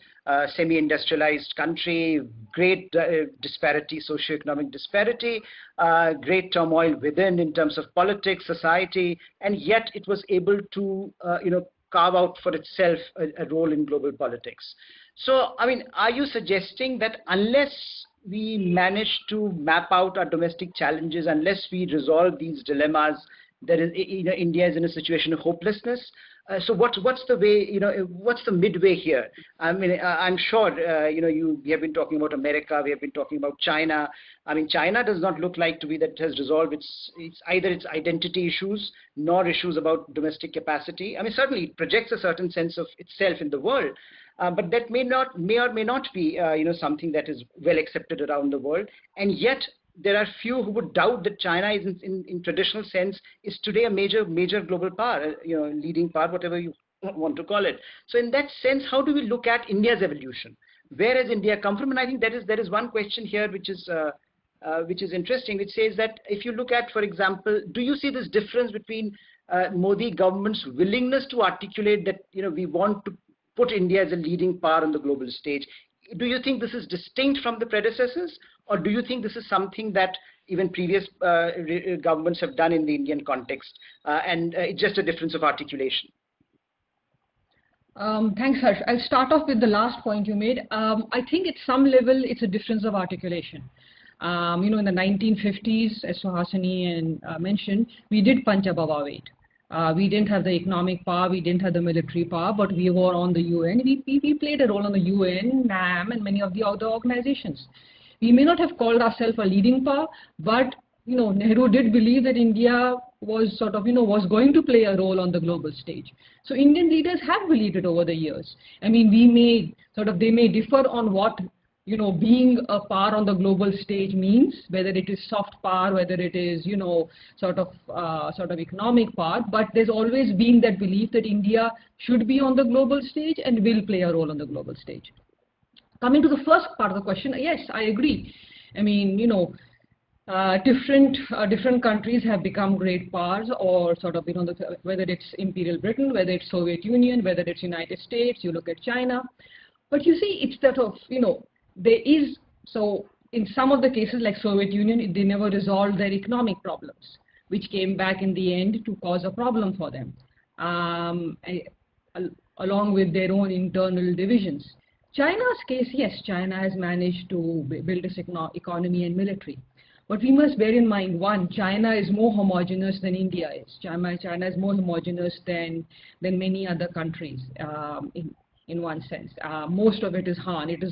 semi-industrialized country, great disparity, socioeconomic disparity, great turmoil within in terms of politics, society, and yet it was able to carve out for itself a role in global politics. So, I mean, are you suggesting that unless we manage to map out our domestic challenges, unless we resolve these dilemmas, there is, India is in a situation of hopelessness? So what's the way, what's the midway here? I mean, I'm sure, we have been talking about America, we have been talking about China. I mean, China does not look like to be that has resolved it's either its identity issues, nor issues about domestic capacity. I mean, certainly it projects a certain sense of itself in the world, but that may or may not be, something that is well accepted around the world. And yet, there are few who would doubt that China is, in traditional sense, is today a major global power, leading power, whatever you want to call it. So, in that sense, how do we look at India's evolution? Where has India come from? And I think there is one question here which is interesting, which says that if you look at, for example, do you see this difference between Modi government's willingness to articulate that we want to put India as a leading power on the global stage? Do you think this is distinct from the predecessors, or do you think this is something that even previous governments have done in the Indian context, and it's just a difference of articulation? Thanks, Harsh. I'll start off with the last point you made. I think at some level it's a difference of articulation. In the 1950s, as Suhasini mentioned, we did punch above our weight. We didn't have the economic power, we didn't have the military power, but we were on the UN. We played a role on the UN, NAM, and many of the other organizations. We may not have called ourselves a leading power, but Nehru did believe that India was was going to play a role on the global stage. So Indian leaders have believed it over the years. I mean, they may differ on what being a power on the global stage means, whether it is soft power, whether it is, sort of economic power, but there's always been that belief that India should be on the global stage and will play a role on the global stage. Coming to the first part of the question, yes, I agree. I mean, different countries have become great powers, or whether it's Imperial Britain, whether it's Soviet Union, whether it's United States, you look at China. But you see, it's that of, in some of the cases like Soviet Union, they never resolved their economic problems, which came back in the end to cause a problem for them, along with their own internal divisions. China's case, yes, China has managed to build its economy and military. But we must bear in mind, one, China is more homogeneous than India is. China is more homogeneous than many other countries in one sense. Most of it is Han. It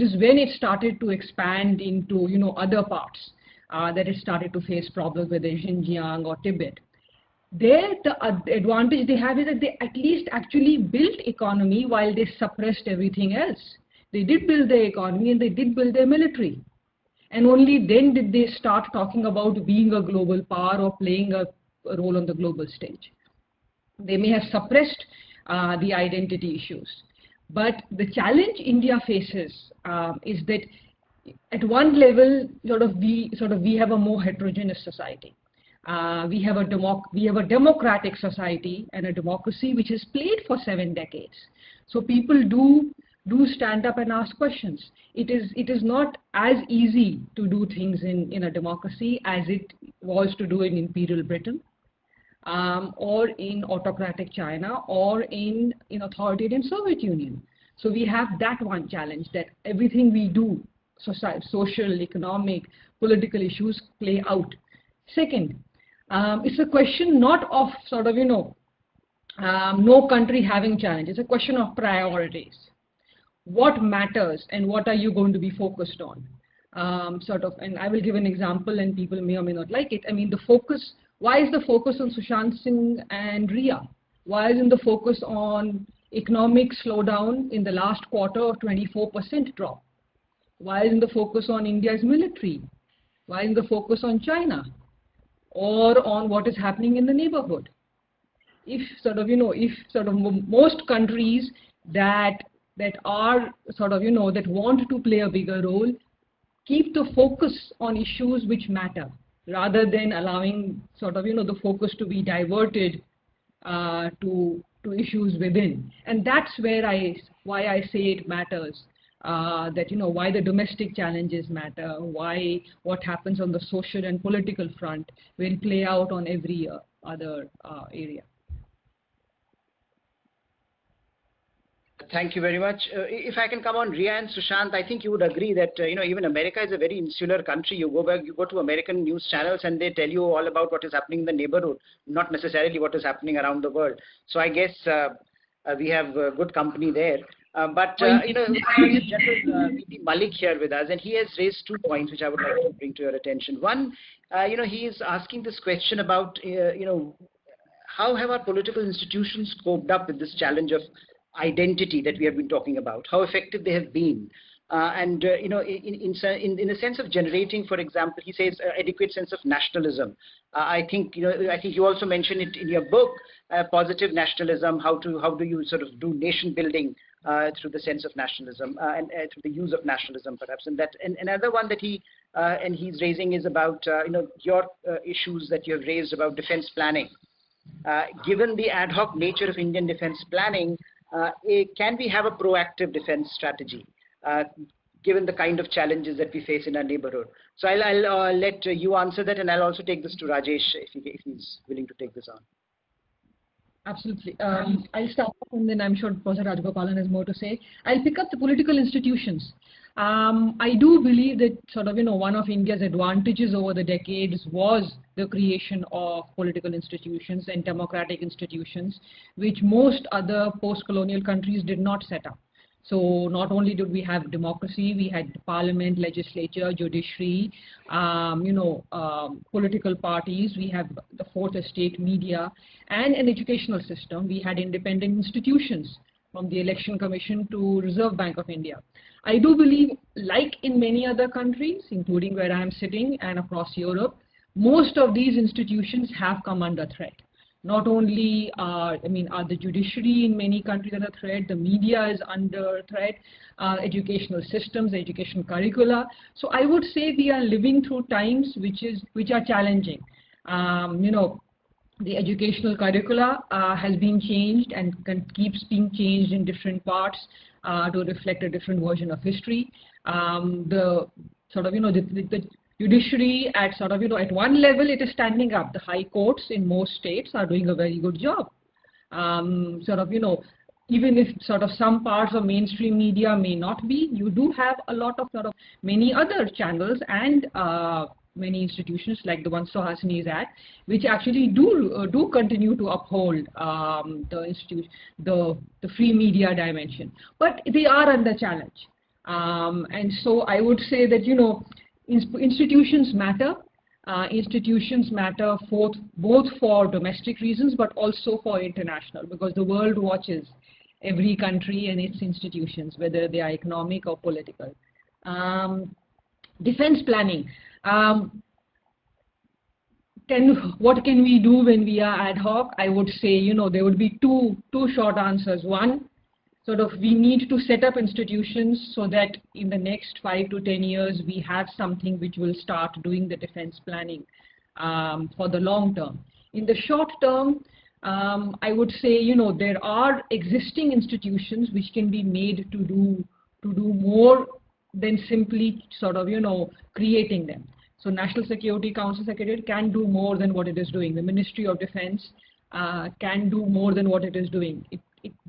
is when it started to expand into other parts that it started to face problems, whether Xinjiang or Tibet. There, the advantage they have is that they at least actually built economy while they suppressed everything else. They did build their economy and they did build their military. And only then did they start talking about being a global power or playing a role on the global stage. They may have suppressed the identity issues. But the challenge India faces is that at one level, we have a more heterogeneous society. We have a democratic society and a democracy which has played for 7 decades. So people do stand up and ask questions. It is not as easy to do things in a democracy as it was to do in Imperial Britain, or in autocratic China, or in authoritarian Soviet Union. So we have that one challenge, that everything we do, social, economic, political issues play out. Second, it's a question not of sort of, no country having challenge. It's a question of priorities. What matters and what are you going to be focused on? And I will give an example, and people may or may not like it. I mean, the focus, why is the focus on Sushant Singh and Ria? Why isn't the focus on economic slowdown in the last quarter of 24% drop? Why isn't the focus on India's military? Why isn't the focus on China or on what is happening in the neighborhood? If most countries that are that want to play a bigger role, keep the focus on issues which matter, rather than allowing the focus to be diverted to issues within. And that's where why I say it matters. Why the domestic challenges matter, why what happens on the social and political front will play out on every other area. Thank you very much. If I can come on, Ria and Sushant, I think you would agree that even America is a very insular country. You go to American news channels and they tell you all about what is happening in the neighborhood, not necessarily what is happening around the world. So I guess we have good company there. General VP Malik here with us, and he has raised 2 points which I would like to bring to your attention. One, he is asking this question about how have our political institutions coped up with this challenge of identity that we have been talking about, how effective they have been, in a sense of generating, for example, he says, adequate sense of nationalism. I think you also mentioned it in your book, positive nationalism. How do you sort of do nation building through the sense of nationalism and through the use of nationalism, perhaps. And another one that he's raising is about your issues that you have raised about defense planning. Given the ad hoc nature of Indian defense planning, can we have a proactive defense strategy, given the kind of challenges that we face in our neighborhood? So I'll let you answer that, and I'll also take this to Rajesh if he's willing to take this on. Absolutely. I'll start off, and then I'm sure Professor Rajgopalan has more to say. I'll pick up the political institutions. I do believe that one of India's advantages over the decades was the creation of political institutions and democratic institutions, which most other post-colonial countries did not set up. So not only did we have democracy, we had parliament, legislature, judiciary, political parties, we have the fourth estate, media, and an educational system. We had independent institutions, from the Election Commission to Reserve Bank of India. I do believe, like in many other countries, including where I am sitting and across Europe, most of these institutions have come under threat. Not only are the judiciary in many countries under threat, the media is under threat, educational systems, education curricula. So I would say we are living through times which are challenging. The educational curricula has been changed and keeps being changed in different parts to reflect a different version of history. The judiciary at at one level it is standing up. The high courts in most states are doing a very good job. Even if some parts of mainstream media may not be, you do have a lot of many other channels and many institutions like the one Suhasini is at, which actually do continue to uphold the free media dimension. But they are under challenge. And so I would say that, institutions matter. Institutions matter both for domestic reasons, but also for international, because the world watches every country and its institutions, whether they are economic or political. Defense planning. What can we do when we are ad hoc? I would say, there would be two short answers. One, we need to set up institutions so that in the next 5 to 10 years, we have something which will start doing the defense planning for the long term. In the short term, I would say, there are existing institutions which can be made to do more than simply creating them. So National Security Council Secretariat can do more than what it is doing. The Ministry of Defense can do more than what it is doing.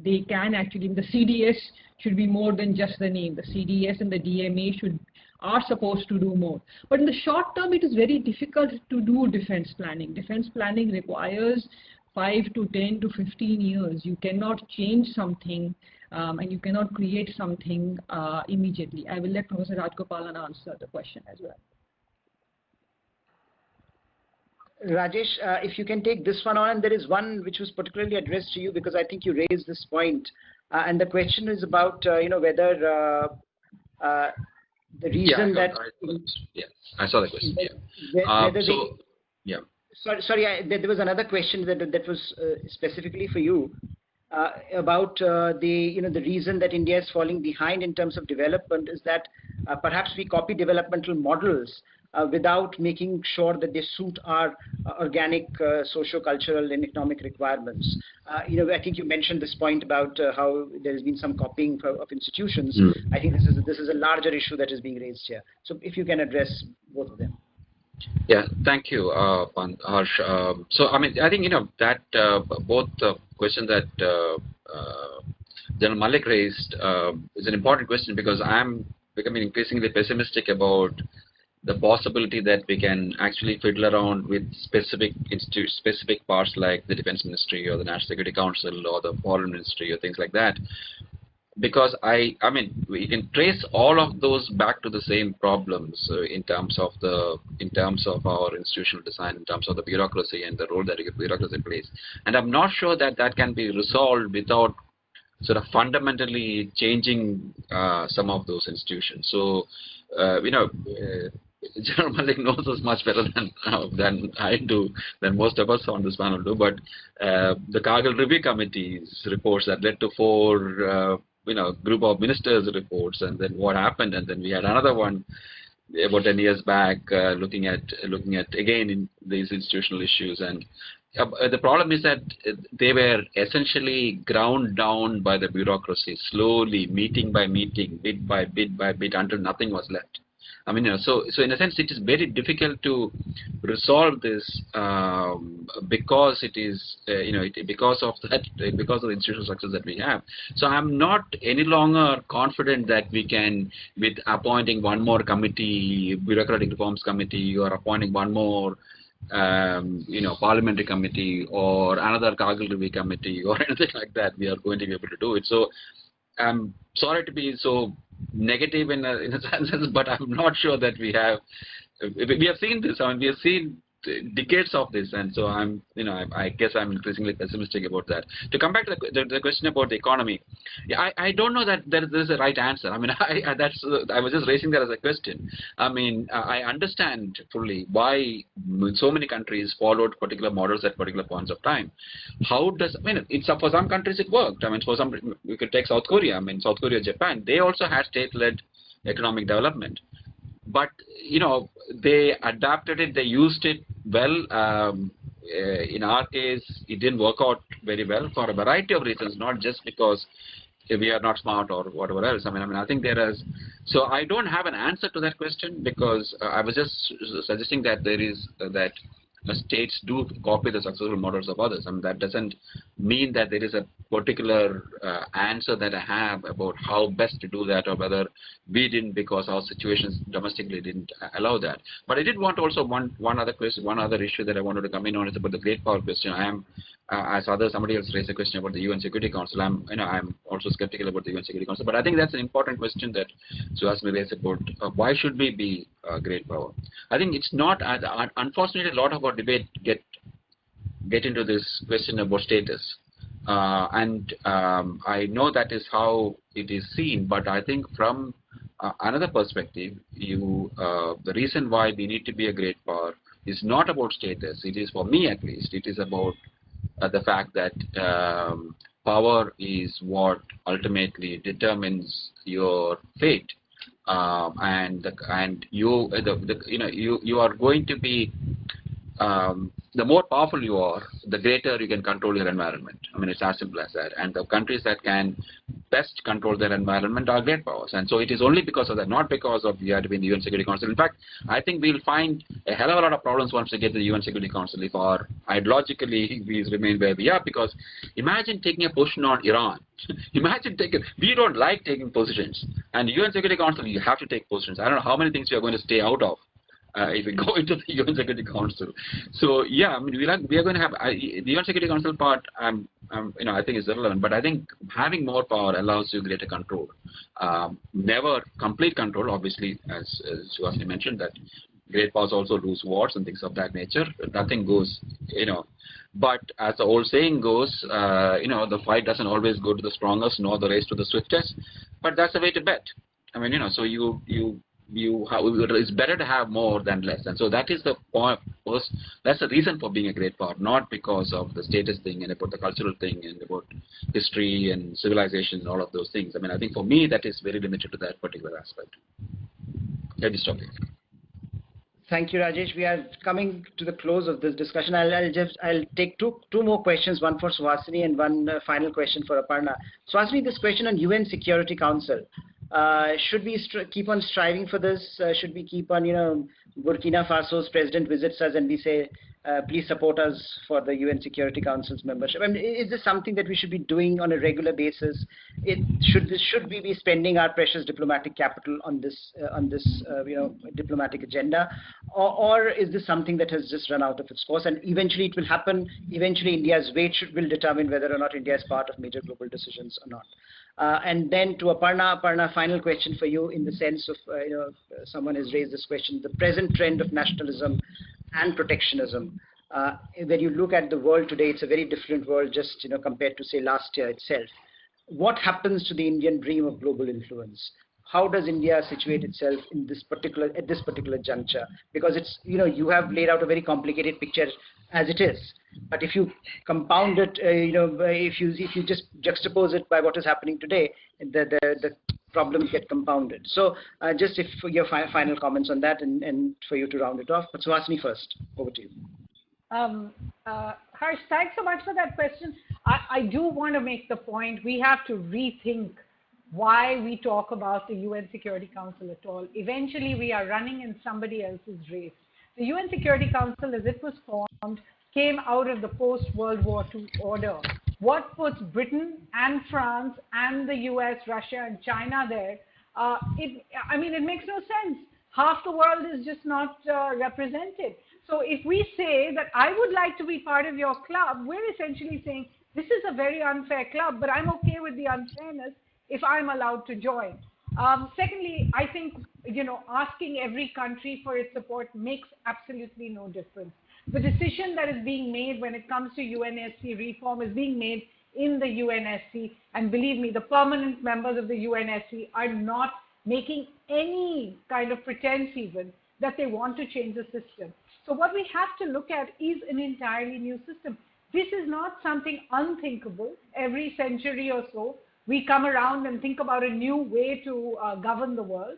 they can actually, the CDS should be more than just the name. The CDS and the DMA are supposed to do more. But in the short term, it is very difficult to do defense planning. Defense planning requires 5 to 10 to 15 years. You cannot change something and you cannot create something immediately. I will let Professor Rajgopalan answer the question as well. Rajesh, if you can take this one on, and there is one which was particularly addressed to you because I think you raised this point, and the question is about whether the reason I saw the question. Sorry, there was another question that was specifically for you about the reason that India is falling behind in terms of development is that perhaps we copy developmental models without making sure that they suit our organic socio-cultural and economic requirements. I think you mentioned this point about how there has been some copying of institutions. I think this is a larger issue that is being raised here. So if you can address both of them. Yeah, thank you, Harsh. So I mean, I think that both the question that General Malik raised is an important question because I'm becoming increasingly pessimistic about the possibility that we can actually fiddle around with specific parts like the Defense Ministry or the National Security Council or the Foreign Ministry or things like that. Because I mean, we can trace all of those back to the same problems in terms of our institutional design, in terms of the bureaucracy and the role that bureaucracy plays. And I'm not sure that that can be resolved without sort of fundamentally changing some of those institutions. So, General Malik knows us much better than I do, than most of us on this panel do. But the Kargil Review Committee's reports that led to 4 group of ministers' reports, and then what happened, and then we had another one about 10 years back looking at again in these institutional issues. And the problem is that they were essentially ground down by the bureaucracy, slowly, meeting by meeting, bit by bit, until nothing was left. I mean, so in a sense, it is very difficult to resolve this because it is, because of the institutional structures that we have. So I'm not any longer confident that we can, with appointing one more committee, bureaucratic reforms committee, or appointing one more, parliamentary committee or another Kargil Review committee or anything like that, we are going to be able to do it. So I'm sorry to be so negative in a sense, but I'm not sure that we have seen this. I mean, we have seen decades of this, and so I guess I'm increasingly pessimistic about that. To come back to the question about the economy, I don't know that there is a right answer. I mean, I was just raising that as a question. I mean, I understand fully why so many countries followed particular models at particular points of time. It's for some countries it worked. I mean, for some, we could take South Korea. I mean, South Korea, Japan, they also had state-led economic development. But they adapted it, they used it well. In our case, it didn't work out very well for a variety of reasons, not just because we are not smart or whatever else. I mean, I think there is. So I don't have an answer to that question because I was just suggesting that that states do copy the successful models of others. I mean, that doesn't mean that there is a particular answer that I have about how best to do that, or whether we didn't because our situations domestically didn't allow that. But I did want also one other question, one other issue that I wanted to come in on is about the great power question. I am, as somebody else raised a question about the UN Security Council. I'm also skeptical about the UN Security Council. But I think that's an important question that Suhasini raised about why should we be a great power. I think it's not. Unfortunately, a lot of our debate get into this question about status. I know that is how it is seen, but I think from another perspective, the reason why we need to be a great power is not about status. It is, for me at least, it is about the fact that power is what ultimately determines your fate, and you are going to be. The more powerful you are, the greater you can control your environment. I mean, it's as simple as that. And the countries that can best control their environment are great powers. And so it is only because of that, not because of we have to be in the UN Security Council. In fact, I think we'll find a hell of a lot of problems once we get to the UN Security Council if our ideologically we remain where we are. Because imagine taking a position on Iran. Imagine we don't like taking positions. And UN Security Council, you have to take positions. I don't know how many things we are going to stay out of. If we go into the UN Security Council, so yeah, I mean we are going to have the UN Security Council part. I think is irrelevant, but I think having more power allows you greater control. Never complete control, obviously, as Suhasini mentioned, that great powers also lose wars and things of that nature. Nothing goes, But as the old saying goes, the fight doesn't always go to the strongest, nor the race to the swiftest. But that's the way to bet. I mean, so it's better to have more than less, and so that is the point. That's the reason for being a great power, not because of the status thing and about the cultural thing and about history and civilization and all of those things. I mean, I think for me that is very limited to that particular aspect. Let me stop here. Thank you, Rajesh. We are coming to the close of this discussion. I'll take two more questions, one for Suhasini and one final question for Aparna. Suhasini, this question on UN Security Council. Should we keep on striving for this? Should we keep on, Burkina Faso's president visits us and we say, please support us for the UN Security Council's membership? I mean, is this something that we should be doing on a regular basis? Should we be spending our precious diplomatic capital on this diplomatic agenda, or is this something that has just run out of its course and eventually it will happen? Eventually, India's weight will determine whether or not India is part of major global decisions or not. And then to Aparna, final question for you in the sense of, someone has raised this question, the present trend of nationalism and protectionism. When you look at the world today, it's a very different world just, compared to say last year itself. What happens to the Indian dream of global influence? How does India situate itself in at this particular juncture? Because it's, you have laid out a very complicated picture as it is. But if you compound it, if you just juxtapose it by what is happening today, the problems get compounded. So just if for your final comments on that and for you to round it off. But Suhasini first, over to you. Harsh, thanks so much for that question. I do want to make the point we have to rethink why we talk about the UN Security Council at all. Eventually, we are running in somebody else's race. The UN Security Council, as it was formed, came out of the post-World War II order. What puts Britain and France and the US, Russia and China there, it makes no sense. Half the world is just not represented. So if we say that I would like to be part of your club, we're essentially saying this is a very unfair club, but I'm okay with the unfairness if I'm allowed to join. Secondly, I think, asking every country for its support makes absolutely no difference. The decision that is being made when it comes to UNSC reform is being made in the UNSC. And believe me, the permanent members of the UNSC are not making any kind of pretense even that they want to change the system. So what we have to look at is an entirely new system. This is not something unthinkable. Every century or so, we come around and think about a new way to govern the world.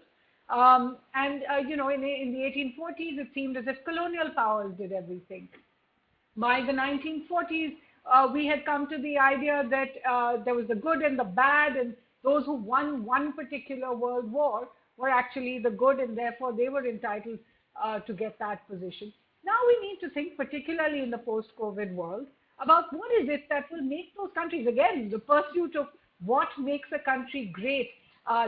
In the 1840s, it seemed as if colonial powers did everything. By the 1940s, we had come to the idea that there was the good and the bad, and those who won one particular world war were actually the good, and therefore they were entitled to get that position. Now we need to think, particularly in the post-COVID world, about what is it that will make those countries, again, the pursuit of what makes a country great.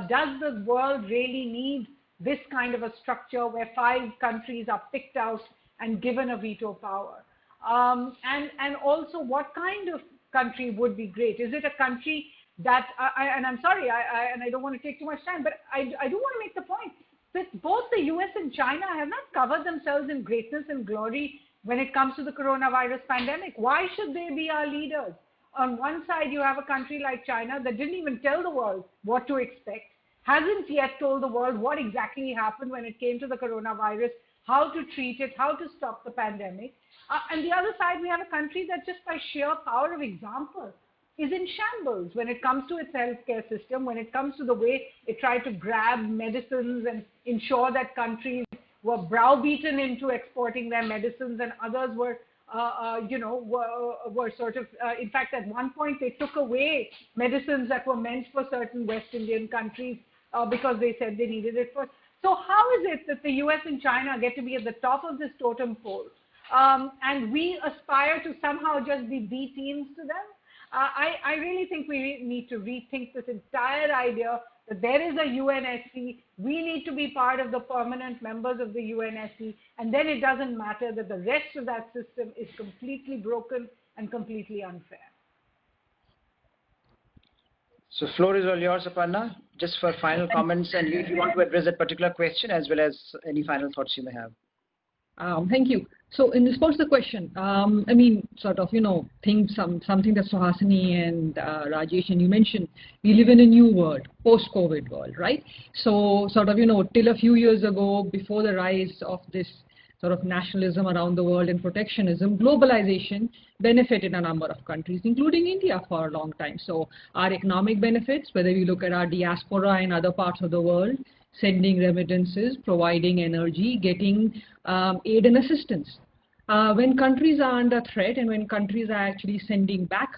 Does the world really need this kind of a structure where 5 countries are picked out and given a veto power? And also, what kind of country would be great? Is it a country that, and I'm sorry, and I don't want to take too much time, but I do want to make the point that both the US and China have not covered themselves in greatness and glory when it comes to the coronavirus pandemic. Why should they be our leaders? On one side, you have a country like China that didn't even tell the world what to expect, hasn't yet told the world what exactly happened when it came to the coronavirus, how to treat it, how to stop the pandemic. And the other side, we have a country that just by sheer power of example is in shambles when it comes to its healthcare system, when it comes to the way it tried to grab medicines and ensure that countries were browbeaten into exporting their medicines and others were were sort of, in fact, at one point they took away medicines that were meant for certain West Indian countries because they said they needed it for. So how is it that the US and China get to be at the top of this totem pole, and we aspire to somehow just be B teams to them? I really think we need to rethink this entire idea that there is a UNSC, we need to be part of the permanent members of the UNSC, and then it doesn't matter that the rest of that system is completely broken and completely unfair. So floor is all yours, Aparna, just for final comments, and if you want to address that particular question as well as any final thoughts you may have. Thank you. So in response to the question, I mean, sort of, think something that Suhasini and Rajesh and you mentioned, we live in a new world, post-COVID world, right? So sort of, till a few years ago, before the rise of this sort of nationalism around the world and protectionism, globalization benefited a number of countries, including India for a long time. So our economic benefits, whether we look at our diaspora in other parts of the world, sending remittances, providing energy, getting aid and assistance. When countries are under threat and when countries are actually sending back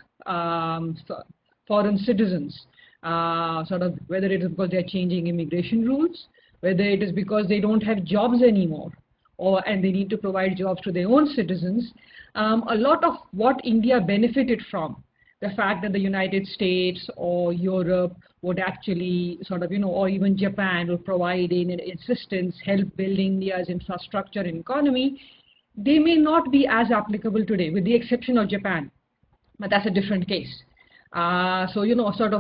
foreign citizens, sort of whether it is because they're changing immigration rules, whether it is because they don't have jobs anymore, and they need to provide jobs to their own citizens, a lot of what India benefited from, the fact that the United States or Europe would actually sort of, or even Japan would provide assistance, help build India's infrastructure and economy, they may not be as applicable today, with the exception of Japan, but that's a different case. So, sort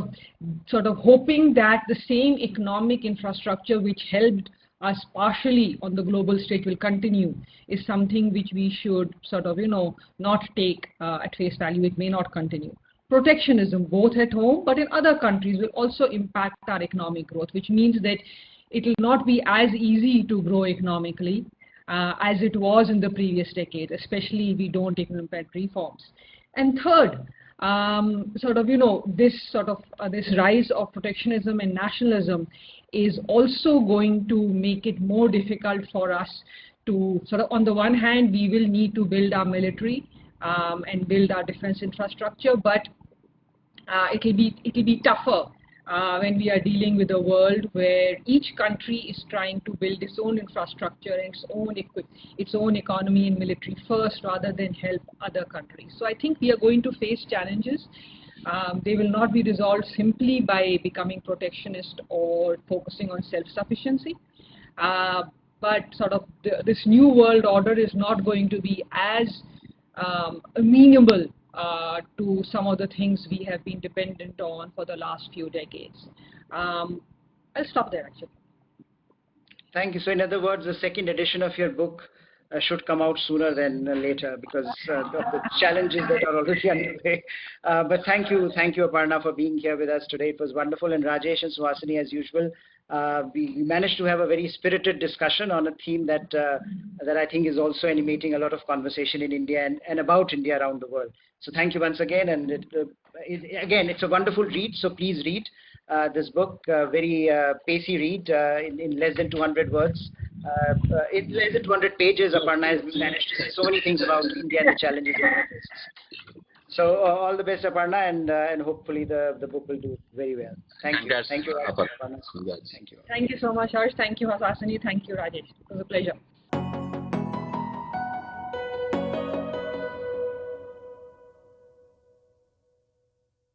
of hoping that the same economic infrastructure which helped us partially on the global stage will continue is something which we should sort of, not take at face value. It may not continue. Protectionism, both at home but in other countries, will also impact our economic growth, which means that it will not be as easy to grow economically as it was in the previous decade, especially if we don't implement reforms. And third, this rise of protectionism and nationalism is also going to make it more difficult for us to on the one hand, we will need to build our military and build our defense infrastructure, but it will be tougher when we are dealing with a world where each country is trying to build its own infrastructure and its own economy and military first, rather than help other countries. So I think we are going to face challenges. They will not be resolved simply by becoming protectionist or focusing on self-sufficiency. But this new world order is not going to be as amenable to some of the things we have been dependent on for the last few decades. I'll stop there, actually. Thank you. So in other words, the second edition of your book should come out sooner than later because of the challenges that are already underway. But thank you, Aparna, for being here with us today. It was wonderful. And Rajesh and Suhasini, as usual, we managed to have a very spirited discussion on a theme that I think is also animating a lot of conversation in India and about India around the world. So thank you once again. And again, it's a wonderful read. So please read this book, very pacey read in less than 200 words. In less than 200 pages, Aparna has managed to say so many things about India and the challenges it faces. So all the best, Aparna, and hopefully the book will do very well. Thank you. Thank you, Aparna. Thank you so much, Harsh. Thank you, Hasasini. Thank you, Rajesh. It was a pleasure.